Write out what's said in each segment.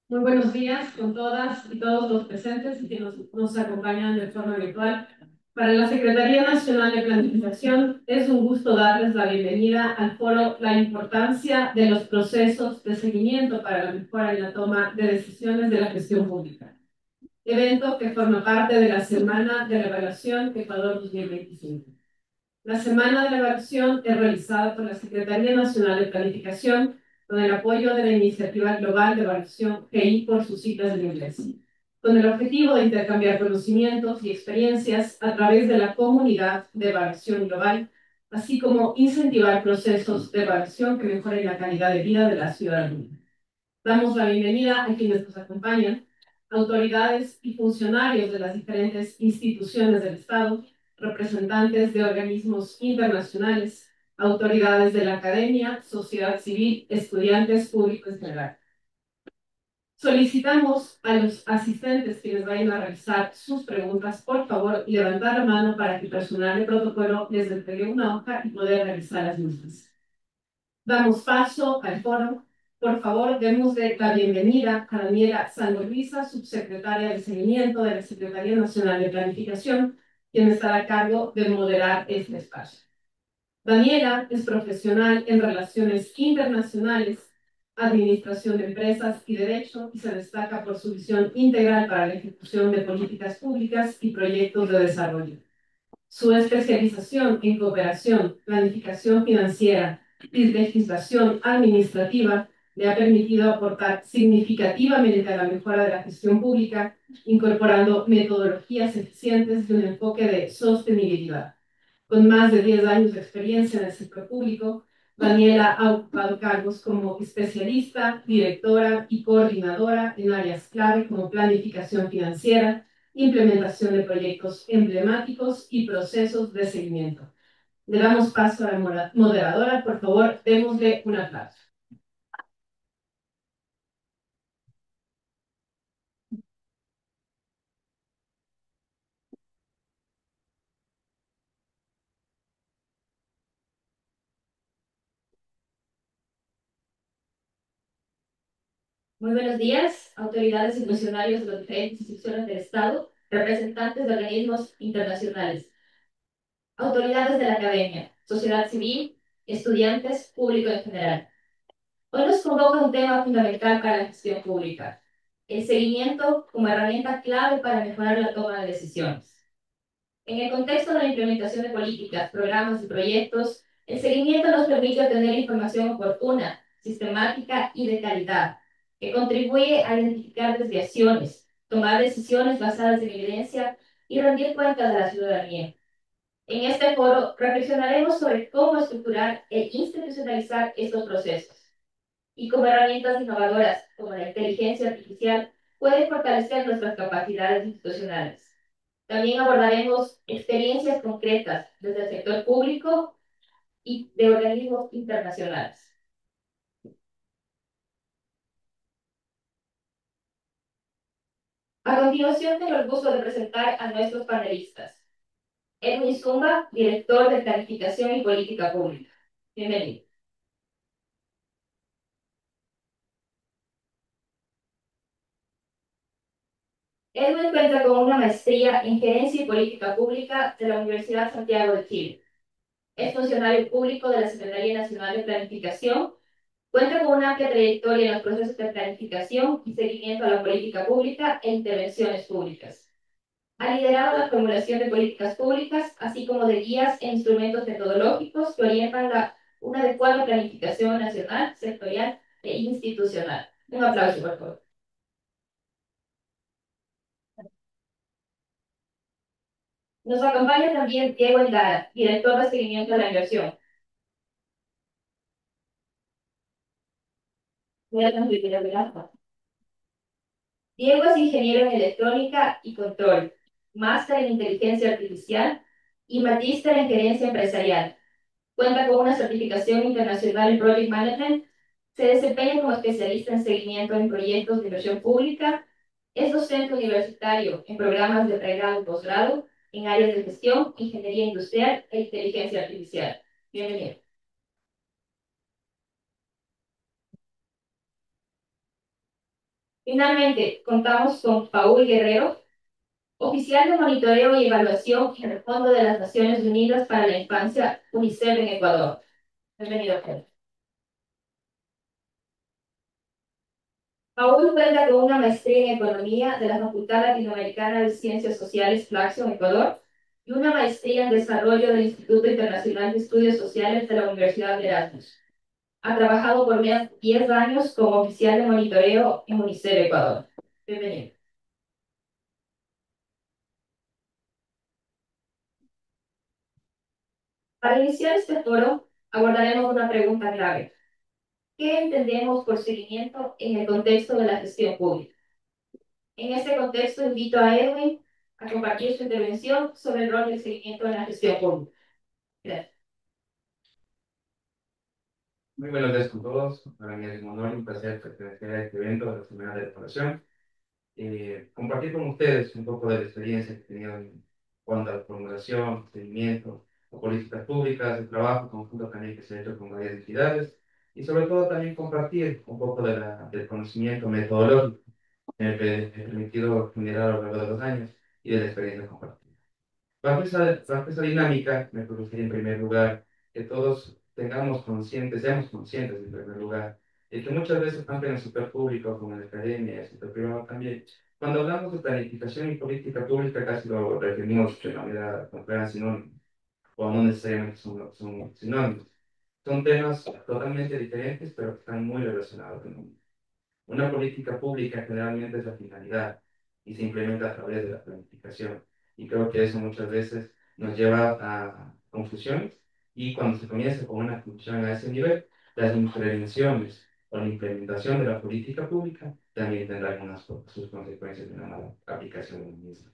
Muy buenos días con todas y todos los presentes y que nos acompañan de forma virtual. Para la Secretaría Nacional de Planificación es un gusto darles la bienvenida al foro La importancia de los procesos de seguimiento para la mejora en la toma de decisiones de la gestión pública, evento que forma parte de la Semana de la Evaluación Ecuador 2025. La Semana de la Evaluación es realizada por la Secretaría Nacional de Planificación con el apoyo de la Iniciativa Global de Evaluación GI por sus siglas en inglés, con el objetivo de intercambiar conocimientos y experiencias a través de la comunidad de evaluación global, así como incentivar procesos de evaluación que mejoren la calidad de vida de la ciudadanía. Damos la bienvenida a quienes nos acompañan, autoridades y funcionarios de las diferentes instituciones del Estado, representantes de organismos internacionales, autoridades de la academia, sociedad civil, estudiantes, público en general. Solicitamos a los asistentes que les vayan a realizar sus preguntas, por favor, levantar la mano para que el personal de protocolo les entregue una hoja y poder realizar las mismas. Damos paso al foro. Por favor, démosle la bienvenida a Daniela Sandoviza, subsecretaria de Seguimiento de la Secretaría Nacional de Planificación, quien estará a cargo de moderar este espacio. Daniela es profesional en Relaciones Internacionales, Administración de Empresas y Derecho, y se destaca por su visión integral para la ejecución de políticas públicas y proyectos de desarrollo. Su especialización en cooperación, planificación financiera y legislación administrativa le ha permitido aportar significativamente a la mejora de la gestión pública, incorporando metodologías eficientes y un enfoque de sostenibilidad. Con más de 10 años de experiencia en el sector público, Daniela ha ocupado cargos como especialista, directora y coordinadora en áreas clave como planificación financiera, implementación de proyectos emblemáticos y procesos de seguimiento. Le damos paso a la moderadora. Por favor, démosle un aplauso. Muy buenos días, autoridades y funcionarios de las diferentes instituciones del Estado, representantes de organismos internacionales, autoridades de la academia, sociedad civil, estudiantes, público en general. Hoy nos convoca un tema fundamental para la gestión pública, el seguimiento como herramienta clave para mejorar la toma de decisiones. En el contexto de la implementación de políticas, programas y proyectos, el seguimiento nos permite obtener información oportuna, sistemática y de calidad, que contribuye a identificar desviaciones, tomar decisiones basadas en evidencia y rendir cuentas a la ciudadanía. En este foro reflexionaremos sobre cómo estructurar e institucionalizar estos procesos y cómo herramientas innovadoras como la inteligencia artificial pueden fortalecer nuestras capacidades institucionales. También abordaremos experiencias concretas desde el sector público y de organismos internacionales. A continuación, tengo el gusto de presentar a nuestros panelistas. Edwin Zumba, director de Planificación y Política Pública. Bienvenido. Edwin cuenta con una maestría en Gerencia y Política Pública de la Universidad Santiago de Chile. Es funcionario público de la Secretaría Nacional de Planificación. Cuenta con una amplia trayectoria en los procesos de planificación y seguimiento a la política pública e intervenciones públicas. Ha liderado la formulación de políticas públicas, así como de guías e instrumentos metodológicos que orientan una adecuada planificación nacional, sectorial e institucional. Un aplauso, por favor. Nos acompaña también Diego Endara, director de seguimiento de la inversión. Voy a transmitir el enlace. Diego es ingeniero en electrónica y control, máster en inteligencia artificial y magíster en gerencia empresarial. Cuenta con una certificación internacional en Project Management. Se desempeña como especialista en seguimiento en proyectos de inversión pública. Es docente universitario en programas de pregrado y posgrado en áreas de gestión, ingeniería industrial e inteligencia artificial. Bienvenido. Finalmente, contamos con Paul Guerrero, oficial de monitoreo y evaluación en el Fondo de las Naciones Unidas para la Infancia, UNICEF en Ecuador. Bienvenido, Pedro. Paul cuenta con una maestría en Economía de la Facultad Latinoamericana de Ciencias Sociales Flaxo en Ecuador y una maestría en Desarrollo del Instituto Internacional de Estudios Sociales de la Universidad de Erasmus. Ha trabajado por 10 años como oficial de monitoreo en UNICEF Ecuador. Bienvenido. Para iniciar este foro, abordaremos una pregunta clave. ¿Qué entendemos por seguimiento en el contexto de la gestión pública? En este contexto, invito a Edwin a compartir su intervención sobre el rol del seguimiento en la gestión pública. Gracias. Muy buenos días con todos. Para mí es un honor y un placer pertenecer a este evento de la Semana de Exploración. Compartir con ustedes un poco de la experiencia que he tenido en cuanto a la formulación, seguimiento, o políticas públicas, el trabajo conjunto también que se ha hecho con varias entidades y sobre todo también compartir un poco del conocimiento metodológico que he permitido generar a lo largo de los años y de la experiencia compartida. Bajo esa dinámica, me gustaría en primer lugar que todos seamos conscientes en primer lugar, de que muchas veces, tanto en el sector público como en la academia, y el sector privado también, cuando hablamos de planificación y política pública, casi lo referimos de manera contraria, sinónimo, o no necesariamente son sinónimos. Son temas totalmente diferentes, pero que están muy relacionados. Una política pública generalmente es la finalidad y se implementa a través de la planificación. Y creo que eso muchas veces nos lleva a confusiones y cuando se comienza con una discusión a ese nivel, las intervenciones o la implementación de la política pública también tendrán sus consecuencias de una mala aplicación de la misma.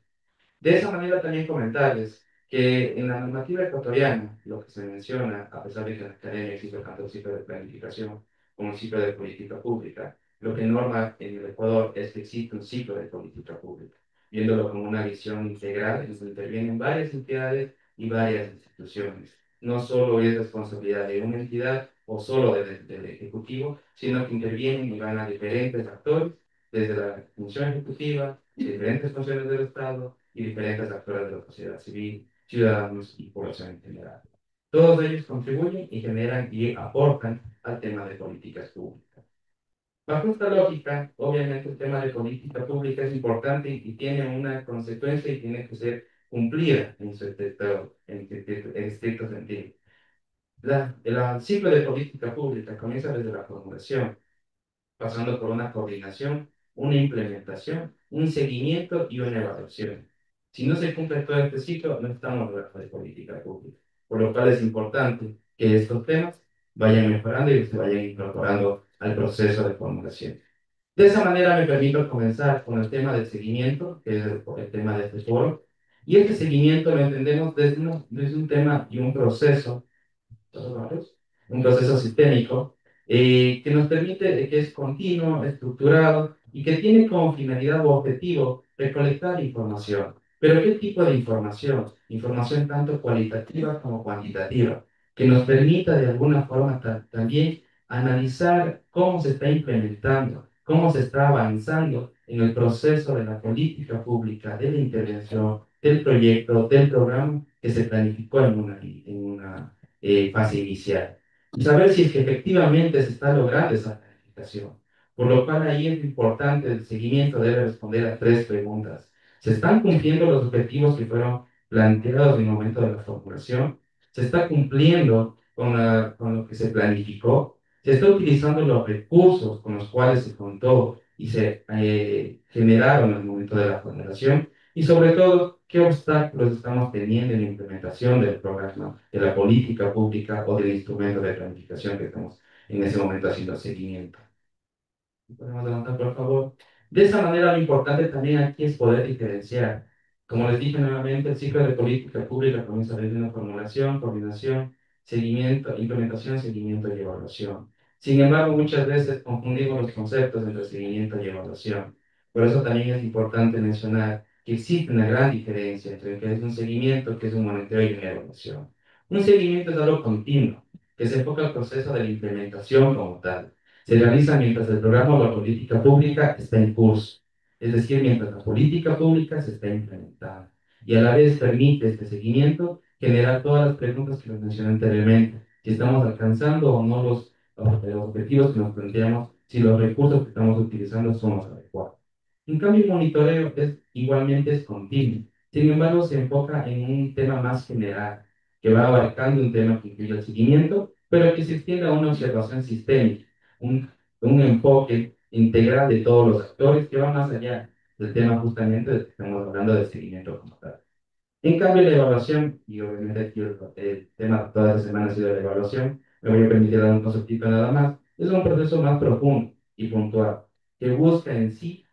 De esa manera también comentarles que en la normativa ecuatoriana, lo que se menciona, a pesar de que en la academia existe tanto el ciclo de planificación como el ciclo de política pública, lo que norma en el Ecuador es que existe un ciclo de política pública, viéndolo como una visión integral en donde intervienen varias entidades y varias instituciones. No solo es responsabilidad de una entidad o solo del Ejecutivo, sino que intervienen y van a diferentes actores, desde la función ejecutiva, diferentes funciones del Estado y diferentes actores de la sociedad civil, ciudadanos y población en general. Todos ellos contribuyen y generan y aportan al tema de políticas públicas. Bajo esta lógica, obviamente el tema de política pública es importante y tiene una consecuencia y tiene que ser cumplida en su en estricto sentido. El ciclo de política pública comienza desde la formulación, pasando por una coordinación, una implementación, un seguimiento y una evaluación. Si no se cumple todo este ciclo, no estamos hablando de política pública. Por lo cual es importante que estos temas vayan mejorando y se vayan incorporando al proceso de formulación. De esa manera me permito comenzar con el tema del seguimiento, que es el tema de este foro. Y este seguimiento lo entendemos desde un tema y un proceso un proceso sistémico que nos permite, que es continuo, estructurado y que tiene como finalidad o objetivo recolectar información. Pero ¿qué tipo de información? Información tanto cualitativa como cuantitativa, que nos permita de alguna forma también analizar cómo se está implementando, cómo se está avanzando en el proceso de la política pública, de la intervención, del proyecto, del programa que se planificó en una fase inicial y saber si es que efectivamente se está logrando esa planificación. Por lo cual ahí es importante, el seguimiento debe responder a tres preguntas. ¿Se están cumpliendo los objetivos que fueron planteados en el momento de la formulación? ¿Se está cumpliendo con lo que se planificó? ¿Se está utilizando los recursos con los cuales se contó y se generaron en el momento de la formulación? Y sobre todo, ¿qué obstáculos estamos teniendo en la implementación del programa, de la política pública o del instrumento de planificación que estamos en ese momento haciendo seguimiento? Podemos levantar, por favor. De esa manera, lo importante también aquí es poder diferenciar. Como les dije nuevamente, el ciclo de política pública comienza desde una formulación, coordinación, seguimiento, implementación, seguimiento y evaluación. Sin embargo, muchas veces confundimos los conceptos entre seguimiento y evaluación. Por eso también es importante mencionar que existe una gran diferencia entre lo que es un seguimiento, que es un monitoreo y una evaluación. Un seguimiento es algo continuo, que se enfoca al proceso de la implementación como tal. Se realiza mientras el programa o la política pública está en curso, es decir, mientras la política pública se está implementando. Y a la vez permite este seguimiento generar todas las preguntas que les mencioné anteriormente, si estamos alcanzando o no los objetivos que nos planteamos, si los recursos que estamos utilizando son los adecuados. En cambio, el monitoreo igualmente es continuo. Sin embargo, se enfoca en un tema más general, que va abarcando un tema que incluye el seguimiento, pero que se extiende a una observación sistémica, un, un enfoque integral de todos los actores que va más allá del tema justamente del que estamos hablando del seguimiento como tal. En cambio, la evaluación, y obviamente aquí el tema de toda esta semana ha sido la evaluación, me voy a permitir dar un conceptito nada más, es un proceso más profundo y puntual, que busca en sí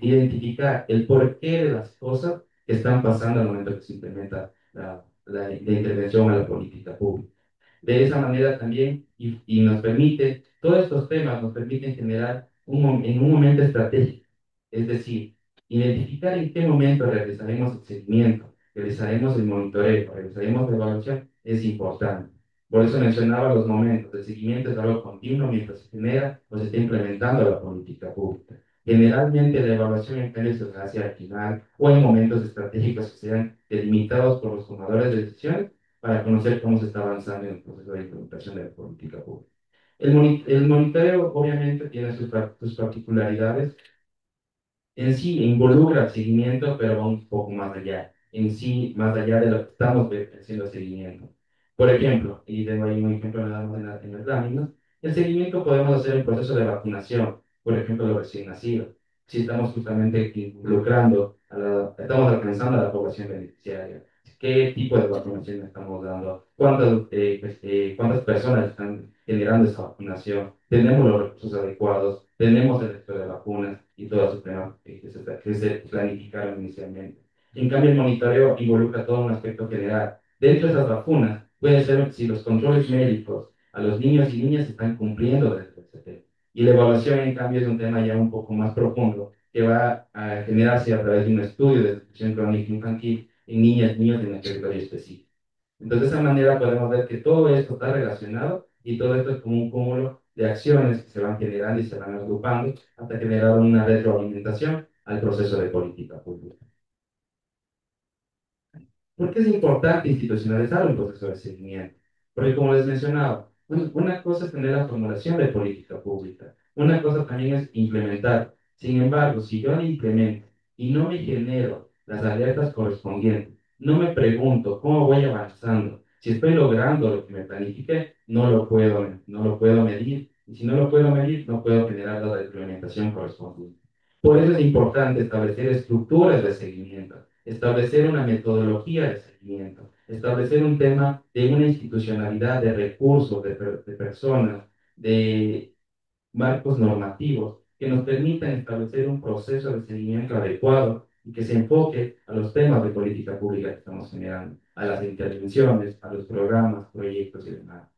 identificar el porqué de las cosas que están pasando al momento que se implementa la intervención a la política pública. De esa manera también, y nos permite, todos estos temas nos permiten generar en un momento estratégico, es decir, identificar en qué momento realizaremos el seguimiento, realizaremos el monitoreo, realizaremos la evaluación, es importante. Por eso mencionaba los momentos. El seguimiento es algo continuo mientras se genera o se está implementando la política pública. Generalmente la evaluación en cambio se hace al final o en momentos estratégicos que sean delimitados por los tomadores de decisiones para conocer cómo se está avanzando en el proceso de implementación de la política pública. El monitoreo obviamente tiene sus particularidades en sí involucra el seguimiento, pero va un poco más allá, en sí, más allá de lo que estamos haciendo seguimiento. Por ejemplo, y tengo ahí un ejemplo nada más en las láminas, el seguimiento podemos hacer el proceso de vacunación, por ejemplo, los recién nacidos. Si estamos justamente involucrando, estamos alcanzando a la población beneficiaria, qué tipo de vacunación estamos dando, cuántas personas están generando esa vacunación, tenemos los recursos adecuados, tenemos el resto de vacunas y todos esos temas que se planificaron inicialmente. En cambio, el monitoreo involucra todo un aspecto general. Dentro de esas vacunas, puede ser si los controles médicos a los niños y niñas están cumpliendo dentro de ese tema. Y la evaluación, en cambio, es un tema ya un poco más profundo que va a generarse a través de un estudio de detección crónica infantil en niñas y niños en el territorio específico. Entonces, de esa manera podemos ver que todo esto está relacionado y todo esto es como un cúmulo de acciones que se van generando y se van agrupando hasta generar una retroalimentación al proceso de política pública. ¿Por qué es importante institucionalizar un proceso de seguimiento? Porque como les mencionaba, una cosa es tener la formulación de política pública, una cosa también es implementar. Sin embargo, si yo la implemento y no me genero las alertas correspondientes, no me pregunto cómo voy avanzando, si estoy logrando lo que me planifique, no lo puedo medir, y si no lo puedo medir, no puedo generar la implementación correspondiente. Por eso es importante establecer estructuras de seguimiento, establecer una metodología de seguimiento, establecer un tema de una institucionalidad de recursos, de personas, de marcos normativos que nos permitan establecer un proceso de seguimiento adecuado y que se enfoque a los temas de política pública que estamos generando, a las intervenciones, a los programas, proyectos y demás.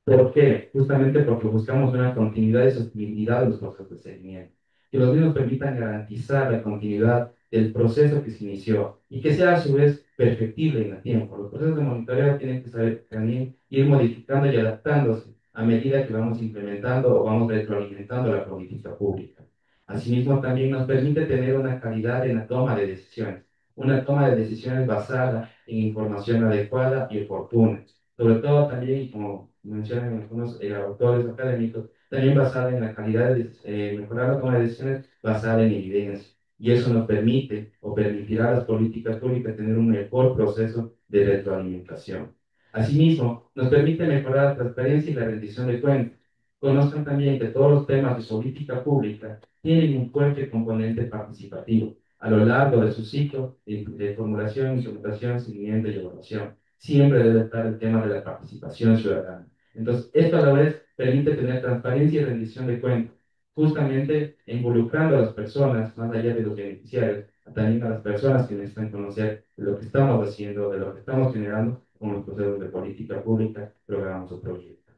¿Por qué? Justamente porque buscamos una continuidad y sostenibilidad de los procesos de seguimiento, que los mismos permitan garantizar la continuidad del proceso que se inició y que sea a su vez perfectible en el tiempo. Los procesos de monitoreo tienen que saber también ir modificando y adaptándose a medida que vamos implementando o vamos retroalimentando la política pública. Asimismo, también nos permite tener una calidad en la toma de decisiones, una toma de decisiones basada en información adecuada y oportuna, sobre todo también, como mencionan algunos autores académicos, también basada en la calidad de mejorar la toma de decisiones basada en evidencia. Y eso nos permite o permitirá a las políticas públicas tener un mejor proceso de retroalimentación. Asimismo, nos permite mejorar la transparencia y la rendición de cuentas. Conozcan también que todos los temas de política pública tienen un fuerte componente participativo a lo largo de su ciclo de formulación, implementación, seguimiento y evaluación. Siempre debe estar el tema de la participación ciudadana. Entonces, esto a la vez permite tener transparencia y rendición de cuentas, justamente involucrando a las personas, más allá de los beneficiarios, también a las personas que necesitan conocer de lo que estamos haciendo, de lo que estamos generando con los procesos de política pública, programas o proyectos.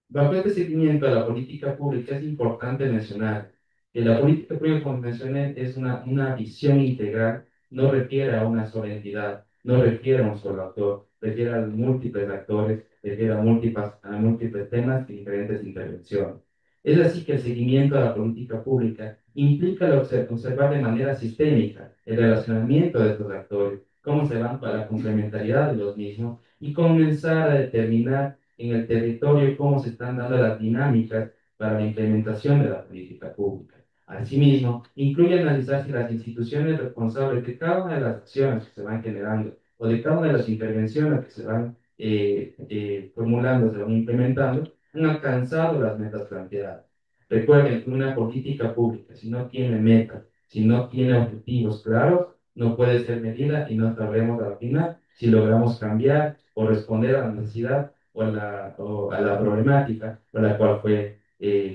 Bajo este seguimiento a la política pública es importante mencionar que la política pública, como mencioné, es una visión integral, no refiere a una sola entidad, no refiere a un solo actor, refiere a múltiples actores, refiere a múltiples temas y diferentes intervenciones. Es así que el seguimiento a la política pública implica observar de manera sistémica el relacionamiento de estos actores, cómo se van para la complementariedad de los mismos y comenzar a determinar en el territorio cómo se están dando las dinámicas para la implementación de la política pública. Asimismo, incluye analizar si las instituciones responsables de cada una de las acciones que se van generando o de cada una de las intervenciones que se van formulando, se van implementando, han alcanzado las metas planteadas. Recuerden que una política pública, si no tiene metas, si no tiene objetivos claros, no puede ser medida y no sabremos al final si logramos cambiar o responder a la necesidad o a la problemática por la cual fue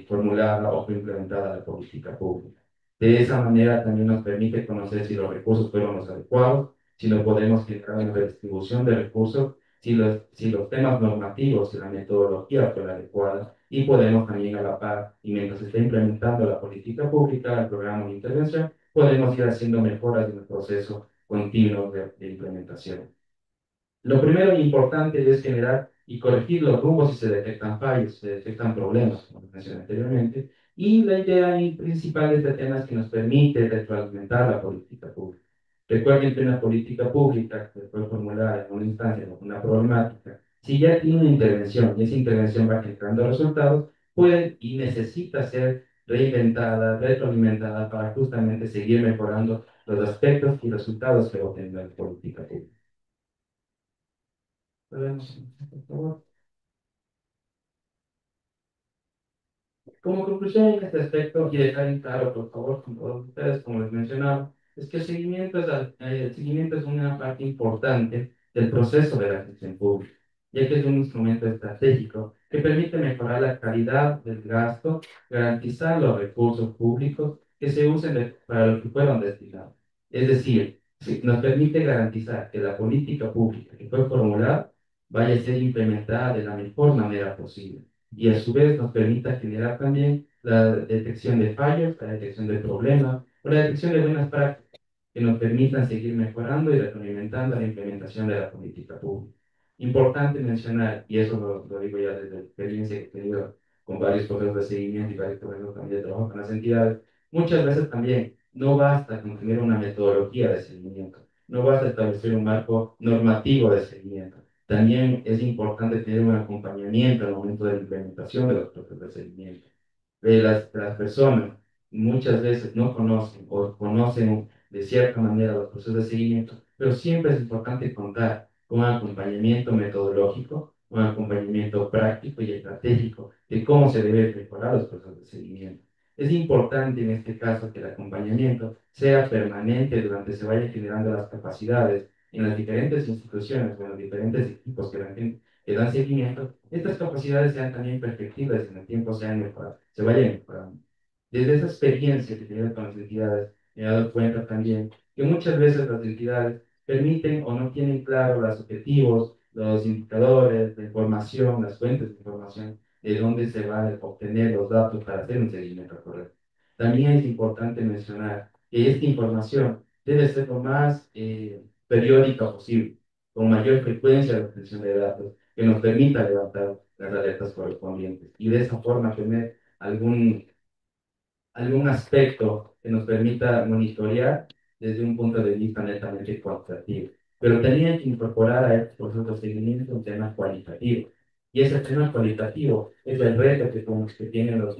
formulada o fue implementada la política pública. De esa manera también nos permite conocer si los recursos fueron los adecuados, si no podemos generar una redistribución de recursos, si los temas normativos y la metodología fue la adecuada, y podemos también a la par, y mientras se está implementando la política pública, el programa de intervención, podemos ir haciendo mejoras en el proceso continuo de implementación. Lo primero e importante es generar y corregir los rumbos si se detectan fallos, se detectan problemas, como mencioné anteriormente, y la idea principal de este tema es que nos permite retroalimentar la política pública. Recuerden que una política pública que fue formulada en una instancia o una problemática, si ya tiene una intervención y esa intervención va generando resultados, puede y necesita ser reinventada, retroalimentada para justamente seguir mejorando los aspectos y resultados que obtenga la política pública. Podemos, por favor. Como conclusión en este aspecto, y dejar en claro, por favor, con todos ustedes, como les mencionaba, es que el seguimiento es una parte importante del proceso de la gestión pública, ya que es un instrumento estratégico que permite mejorar la calidad del gasto, garantizar los recursos públicos que se usen para lo que fueron destinados. Es decir, nos permite garantizar que la política pública que fue formulada vaya a ser implementada de la mejor manera posible y a su vez nos permita generar también la detección de fallos, la detección de problemas o la detección de buenas prácticas que nos permitan seguir mejorando y retroalimentando la implementación de la política pública. Importante mencionar, y eso lo digo ya desde la experiencia que he tenido con varios procesos de seguimiento y varios procesos también de trabajo con las entidades, muchas veces también no basta con tener una metodología de seguimiento, no basta establecer un marco normativo de seguimiento. También es importante tener un acompañamiento al momento de la implementación de los procesos de seguimiento. Las personas muchas veces no conocen o conocen de cierta manera los procesos de seguimiento, pero siempre es importante contar con un acompañamiento metodológico, un acompañamiento práctico y estratégico de cómo se deben mejorar los procesos de seguimiento. Es importante en este caso que el acompañamiento sea permanente durante se vayan generando las capacidades en las diferentes instituciones o en los diferentes equipos que dan seguimiento, estas capacidades sean también perfectibles en el tiempo, se vayan mejorando. Desde esa experiencia que he tenido con las entidades, me he dado cuenta también que muchas veces las entidades permiten o no tienen claro los objetivos, los indicadores, la información, las fuentes de información, de dónde se van a obtener los datos para hacer un seguimiento correcto. También es importante mencionar que esta información debe ser lo más periódica posible, con mayor frecuencia de obtención de datos, que nos permita levantar las alertas correspondientes y de esa forma tener algún aspecto que nos permita monitorear desde un punto de vista netamente cuantitativo. Pero tenía que incorporar a estos procesos de seguimiento un tema cualitativo. Y ese tema cualitativo es el reto que tienen los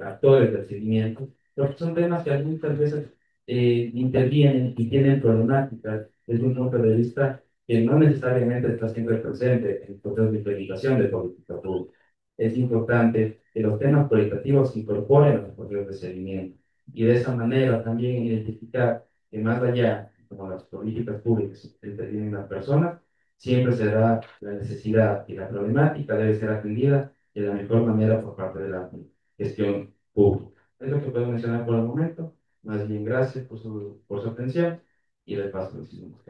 actores del seguimiento, porque son temas que muchas veces intervienen y tienen problemáticas desde un punto de vista que no necesariamente está siempre presente en el proceso de implementación de política pública. Es importante que los temas cualitativos se incorporen a los procesos de seguimiento y de esa manera también identificar que más allá, como las políticas públicas intervienen las personas, siempre se da la necesidad y la problemática debe ser atendida de la mejor manera por parte de la gestión pública. Es lo que puedo mencionar por el momento. Más bien, gracias por su atención y le paso los siguientes.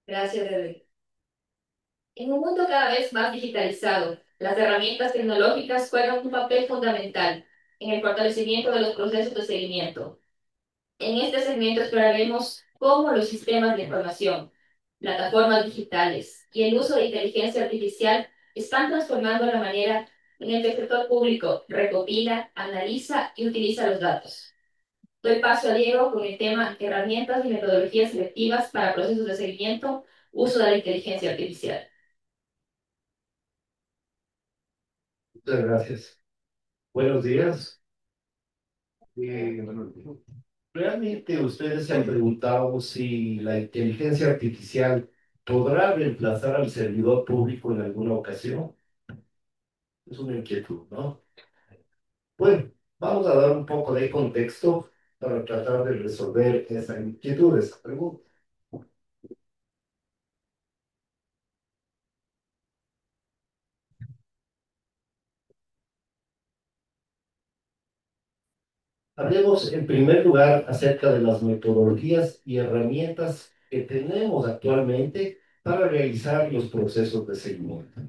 Gracias, Rebe. En un mundo cada vez más digitalizado Las herramientas tecnológicas juegan un papel fundamental en el fortalecimiento de los procesos de seguimiento. En este segmento exploraremos cómo los sistemas de información, plataformas digitales y el uso de inteligencia artificial están transformando la manera en la que el sector público recopila, analiza y utiliza los datos. Doy paso a Diego con el tema herramientas y metodologías selectivas para procesos de seguimiento, uso de la inteligencia artificial. Muchas gracias. Buenos días. ¿Realmente ustedes se han preguntado si la inteligencia artificial podrá reemplazar al servidor público en alguna ocasión? Es una inquietud, ¿no? Bueno, vamos a dar un poco de contexto para tratar de resolver esa inquietud, esa pregunta. Hablemos en primer lugar acerca de las metodologías y herramientas que tenemos actualmente para realizar los procesos de seguimiento.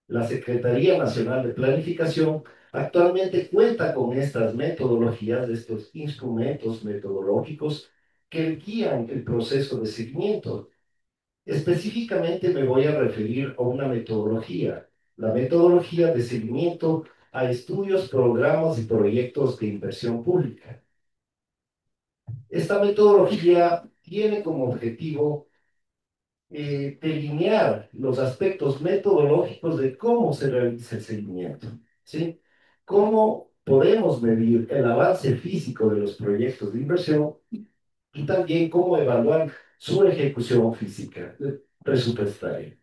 La Secretaría Nacional de Planificación actualmente cuenta con estas metodologías, estos instrumentos metodológicos que guían el proceso de seguimiento. Específicamente me voy a referir a una metodología, la metodología de seguimiento a estudios, programas y proyectos de inversión pública. Esta metodología tiene como objetivo delinear los aspectos metodológicos de cómo se realiza el seguimiento, ¿sí? Cómo podemos medir el avance físico de los proyectos de inversión y también cómo evaluar su ejecución física, presupuestaria.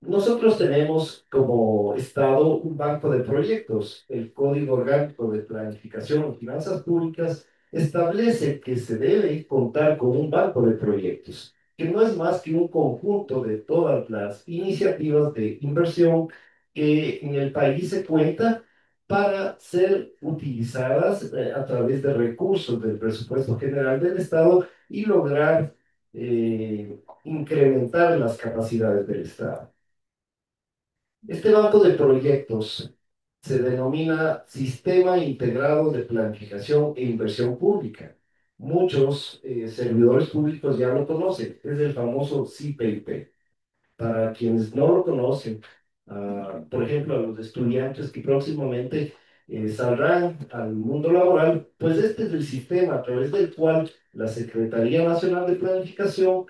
Nosotros tenemos como Estado un banco de proyectos. El Código Orgánico de Planificación y Finanzas Públicas establece que se debe contar con un banco de proyectos, que no es más que un conjunto de todas las iniciativas de inversión que en el país se cuenta para ser utilizadas a través de recursos del presupuesto general del Estado y lograr incrementar las capacidades del Estado. Este banco de proyectos se denomina Sistema Integrado de Planificación e Inversión Pública. Muchos servidores públicos ya lo conocen, es el famoso CPIP. Para quienes no lo conocen, por ejemplo, a los estudiantes que próximamente saldrán al mundo laboral, pues este es el sistema a través del cual la Secretaría Nacional de Planificación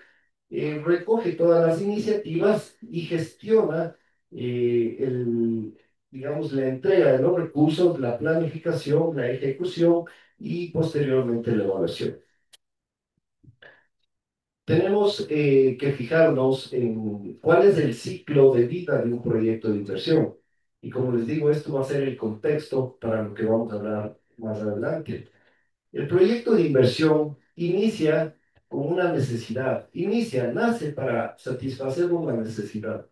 recoge todas las iniciativas y gestiona digamos, la entrega de los recursos, la planificación, la ejecución y posteriormente la evaluación. Tenemos que fijarnos en cuál es el ciclo de vida de un proyecto de inversión. Y como les digo, esto va a ser el contexto para lo que vamos a hablar más adelante. El proyecto de inversión inicia con una necesidad, nace para satisfacer una necesidad.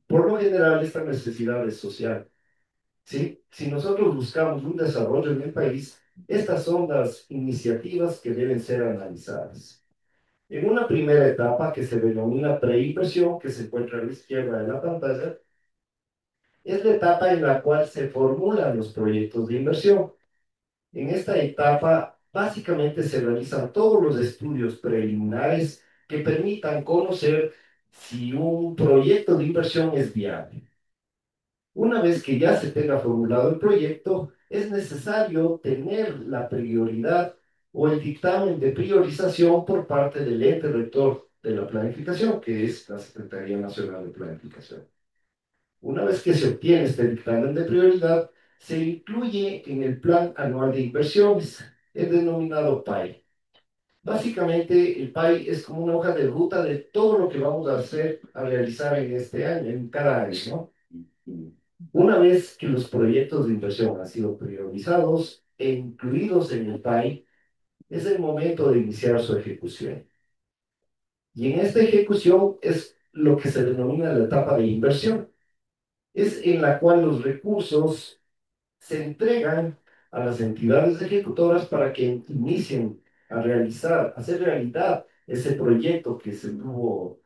Por lo general, esta necesidad es social, ¿sí? Si nosotros buscamos un desarrollo en el país, estas son las iniciativas que deben ser analizadas. En una primera etapa que se denomina preinversión, que se encuentra a la izquierda de la pantalla, es la etapa en la cual se formulan los proyectos de inversión. En esta etapa, básicamente se realizan todos los estudios preliminares que permitan conocer si un proyecto de inversión es viable. Una vez que ya se tenga formulado el proyecto, es necesario tener la prioridad o el dictamen de priorización por parte del ente rector de la planificación, que es la Secretaría Nacional de Planificación. Una vez que se obtiene este dictamen de prioridad, se incluye en el Plan Anual de Inversiones, el denominado PAI. Básicamente, el PAI es como una hoja de ruta de todo lo que vamos a hacer, a realizar en este año, en cada año, ¿no? Una vez que los proyectos de inversión han sido priorizados e incluidos en el PAI, es el momento de iniciar su ejecución. Y en esta ejecución es lo que se denomina la etapa de inversión. Es en la cual los recursos se entregan a las entidades ejecutoras para que inicien a realizar, a hacer realidad ese proyecto que se tuvo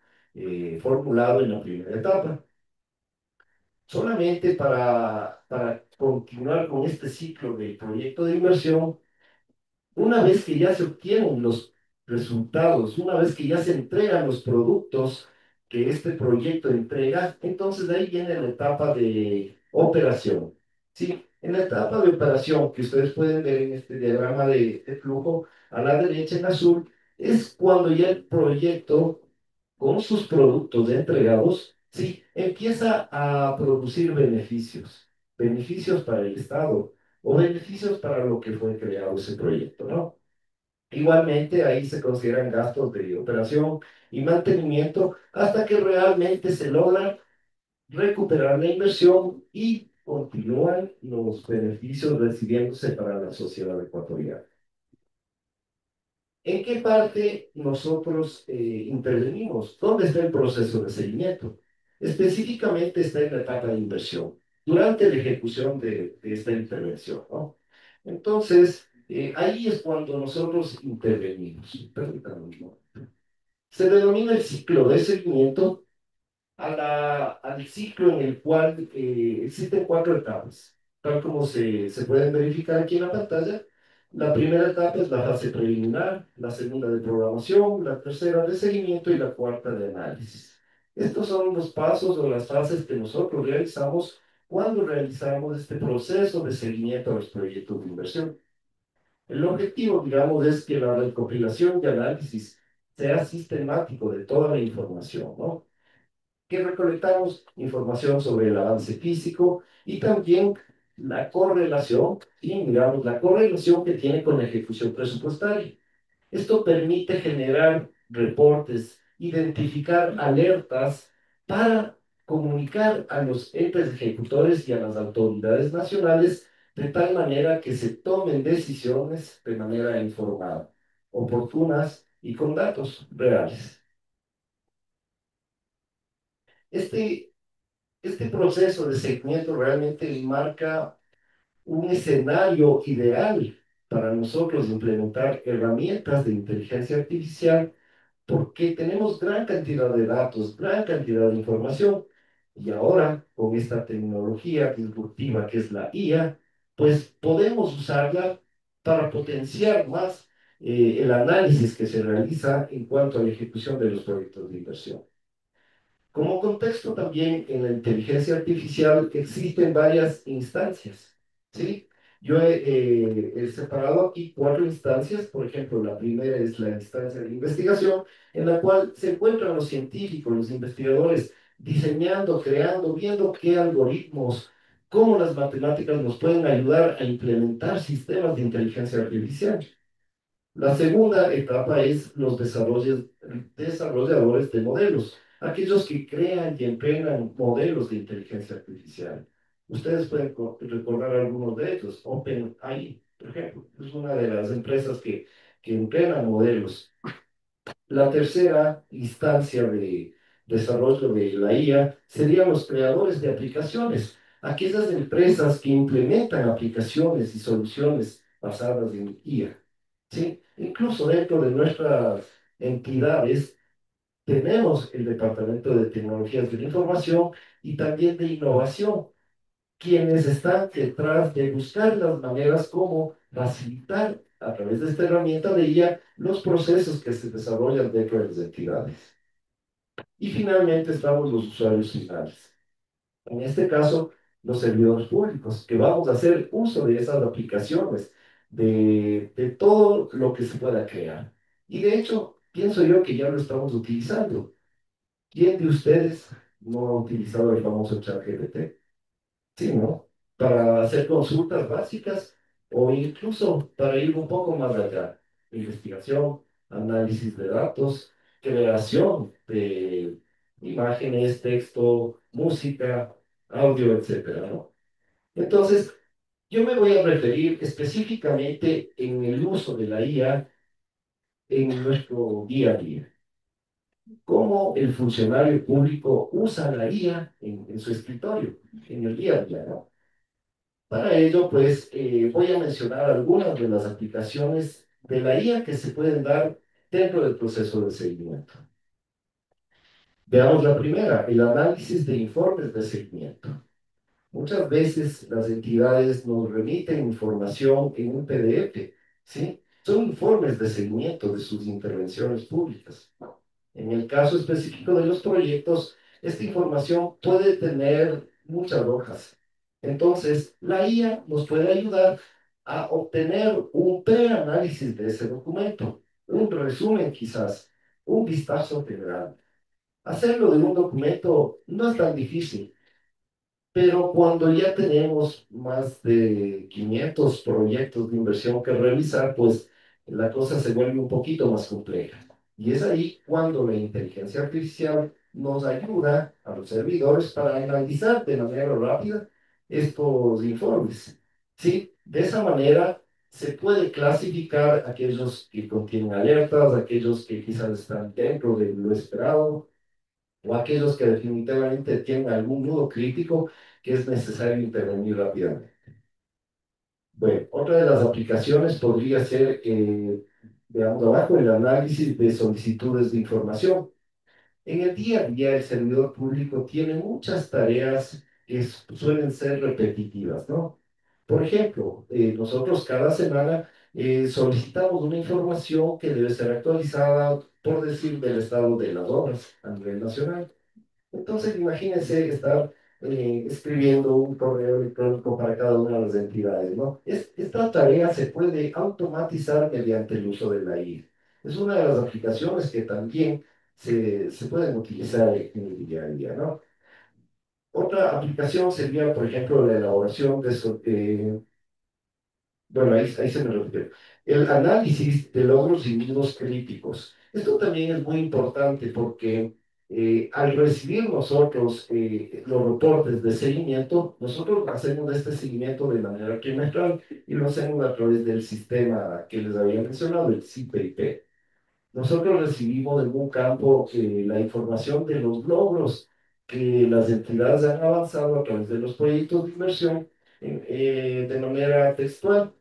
formulado en la primera etapa. Solamente para continuar con este ciclo del proyecto de inversión, una vez que ya se obtienen los resultados, una vez que ya se entregan los productos que este proyecto entrega, entonces de ahí viene la etapa de operación. ¿Sí? En la etapa de operación que ustedes pueden ver en este diagrama de flujo, a la derecha en azul, es cuando ya el proyecto con sus productos entregados, sí, empieza a producir beneficios, beneficios para el Estado o beneficios para lo que fue creado ese proyecto, ¿no? Igualmente, ahí se consideran gastos de operación y mantenimiento hasta que realmente se logra recuperar la inversión y continúan los beneficios recibiéndose para la sociedad ecuatoriana. ¿En qué parte nosotros intervenimos? ¿Dónde está el proceso de seguimiento? Específicamente está en la etapa de inversión, durante la ejecución de esta intervención, ¿no? Entonces, ahí es cuando nosotros intervenimos. Permítanme un momento. Se denomina el ciclo de seguimiento al ciclo en el cual existen cuatro etapas, tal como se pueden verificar aquí en la pantalla. La primera etapa es la fase preliminar, la segunda de programación, la tercera de seguimiento y la cuarta de análisis. Estos son los pasos o las fases que nosotros realizamos cuando realizamos este proceso de seguimiento a los proyectos de inversión. El objetivo, digamos, es que la recopilación y análisis sea sistemático de toda la información, ¿no? Que recolectamos información sobre el avance físico y también la correlación, y digamos, la correlación que tiene con la ejecución presupuestaria. Esto permite generar reportes, identificar alertas para comunicar a los entes ejecutores y a las autoridades nacionales de tal manera que se tomen decisiones de manera informada, oportunas y con datos reales. Este, Este proceso de seguimiento realmente marca un escenario ideal para nosotros implementar herramientas de inteligencia artificial porque tenemos gran cantidad de datos, gran cantidad de información y ahora con esta tecnología disruptiva que es la IA, pues podemos usarla para potenciar más el análisis que se realiza en cuanto a la ejecución de los proyectos de inversión. Como contexto también en la inteligencia artificial existen varias instancias, ¿sí? Yo he separado aquí cuatro instancias. Por ejemplo, la primera es la instancia de investigación, en la cual se encuentran los científicos, los investigadores, diseñando, creando, viendo qué algoritmos, cómo las matemáticas nos pueden ayudar a implementar sistemas de inteligencia artificial. La segunda etapa es los desarrolladores de modelos, aquellos que crean y entrenan modelos de inteligencia artificial. Ustedes pueden recordar algunos de ellos. OpenAI, por ejemplo, es una de las empresas que entrenan modelos. La tercera instancia de desarrollo de la IA serían los creadores de aplicaciones, aquellas empresas que implementan aplicaciones y soluciones basadas en IA. ¿Sí? Incluso dentro de nuestras entidades tenemos el Departamento de Tecnologías de la Información y también de Innovación, quienes están detrás de buscar las maneras como facilitar a través de esta herramienta de IA los procesos que se desarrollan dentro de las entidades. Y finalmente estamos los usuarios finales. En este caso, los servidores públicos, que vamos a hacer uso de esas aplicaciones, de todo lo que se pueda crear. Y de hecho, pienso yo que ya lo estamos utilizando. ¿Quién de ustedes no ha utilizado el famoso ChatGPT? Sí, ¿no? Para hacer consultas básicas o incluso para ir un poco más allá. Investigación, análisis de datos, creación de imágenes, texto, música, audio, etcétera, ¿no? Entonces, yo me voy a referir específicamente en el uso de la IA en nuestro día a día. Cómo el funcionario público usa la IA en su escritorio, en el día a día, ¿no? Para ello, pues voy a mencionar algunas de las aplicaciones de la IA que se pueden dar dentro del proceso de seguimiento. Veamos la primera, el análisis de informes de seguimiento. Muchas veces las entidades nos remiten información en un PDF, ¿sí? Son informes de seguimiento de sus intervenciones públicas. En el caso específico de los proyectos, esta información puede tener muchas hojas. Entonces, la IA nos puede ayudar a obtener un preanálisis de ese documento, un resumen quizás, un vistazo general. Hacerlo de un documento no es tan difícil. Pero cuando ya tenemos más de 500 proyectos de inversión que realizar, pues la cosa se vuelve un poquito más compleja. Y es ahí cuando la inteligencia artificial nos ayuda a los servidores para analizar de manera rápida estos informes. ¿Sí? De esa manera se puede clasificar aquellos que contienen alertas, aquellos que quizás están dentro de lo esperado, o aquellos que definitivamente tienen algún nudo crítico que es necesario intervenir rápidamente. Bueno, otra de las aplicaciones podría ser, veamos abajo, el análisis de solicitudes de información. En el día a día, el servidor público tiene muchas tareas que suelen ser repetitivas, ¿no? Por ejemplo, nosotros cada semana solicitamos una información que debe ser actualizada, por decir, del estado de las obras a nivel nacional. Entonces, imagínense estar escribiendo un correo electrónico para cada una de las entidades, ¿no? Esta tarea se puede automatizar mediante el uso de la IA. Es una de las aplicaciones que también se pueden utilizar en el día a día, ¿no? Otra aplicación sería, por ejemplo, la elaboración de, bueno, ahí se me refiere. El análisis de logros y mínimos críticos. Esto también es muy importante porque al recibir nosotros los reportes de seguimiento, nosotros hacemos este seguimiento de manera trimestral y lo hacemos a través del sistema que les había mencionado, el CIPIP. Nosotros recibimos en un campo la información de los logros que las entidades han avanzado a través de los proyectos de inversión de manera textual.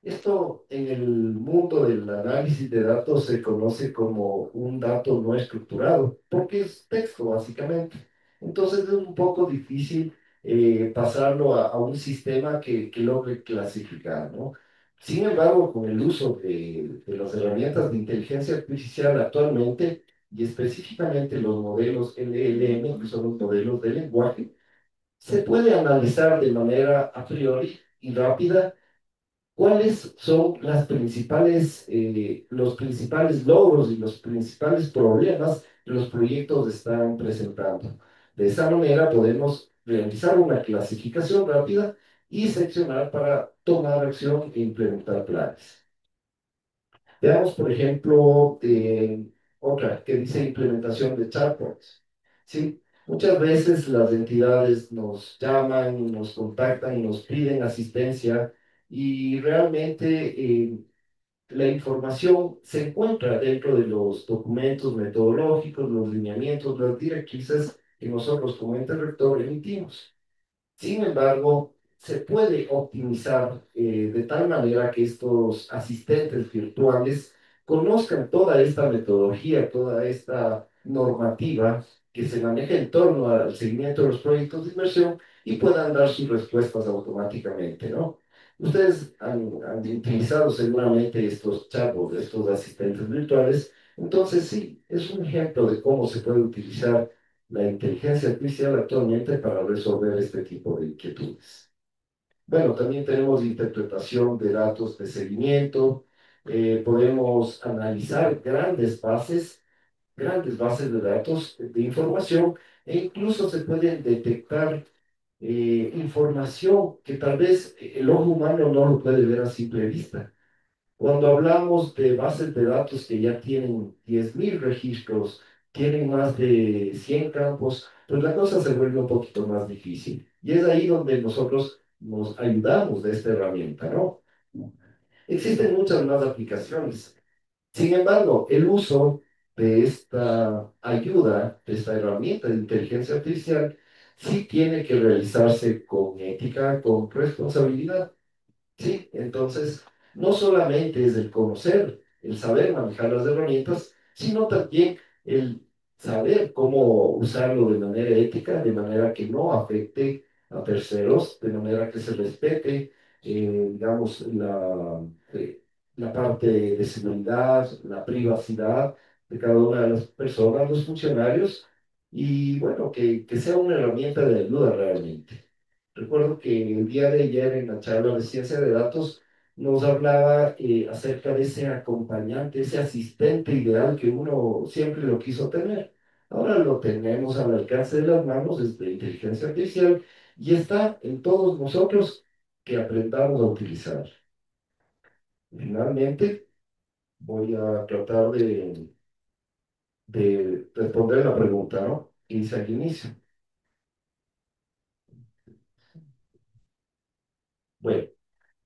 Esto en el mundo del análisis de datos se conoce como un dato no estructurado, porque es texto básicamente. Entonces es un poco difícil pasarlo a un sistema que logre clasificar, ¿no? Sin embargo, con el uso de las herramientas de inteligencia artificial actualmente, y específicamente los modelos LLM, que son los modelos de lenguaje, se puede analizar de manera a priori y rápida cuáles son los principales logros y los principales problemas que los proyectos están presentando. De esa manera podemos realizar una clasificación rápida y seccionar para tomar acción e implementar planes. Veamos, por ejemplo, otra que dice implementación de chatbots. ¿Sí? Muchas veces las entidades nos llaman, nos contactan, nos piden asistencia y realmente la información se encuentra dentro de los documentos metodológicos, los lineamientos, las directrices que nosotros como ente rector emitimos. Sin embargo, se puede optimizar de tal manera que estos asistentes virtuales conozcan toda esta metodología, toda esta normativa que se maneja en torno al seguimiento de los proyectos de inversión y puedan dar sus respuestas automáticamente, ¿no? Ustedes han utilizado seguramente estos chatbots, estos asistentes virtuales, entonces sí, es un ejemplo de cómo se puede utilizar la inteligencia artificial actualmente para resolver este tipo de inquietudes. Bueno, también tenemos interpretación de datos de seguimiento, podemos analizar grandes bases de datos de información e incluso se pueden detectar información que tal vez el ojo humano no lo puede ver a simple vista. Cuando hablamos de bases de datos que ya tienen 10.000 registros, tienen más de 100 campos, pues la cosa se vuelve un poquito más difícil. Y es ahí donde nosotros nos ayudamos de esta herramienta, ¿no? Existen muchas más aplicaciones. Sin embargo, el uso de esta ayuda, de esta herramienta de inteligencia artificial, sí tiene que realizarse con ética, con responsabilidad. Sí, entonces no solamente es el conocer, el saber manejar las herramientas, sino también el saber cómo usarlo de manera ética, de manera que no afecte a terceros, de manera que se respete, digamos, la parte de seguridad, la privacidad de cada una de las personas, los funcionarios, y bueno, que sea una herramienta de ayuda realmente. Recuerdo que el día de ayer en la charla de ciencia de datos nos hablaba acerca de ese acompañante, ese asistente ideal que uno siempre lo quiso tener. Ahora lo tenemos al alcance de las manos desde inteligencia artificial y está en todos nosotros que aprendamos a utilizar. Finalmente, voy a tratar de responder la pregunta, ¿no? Que hice al inicio. Bueno.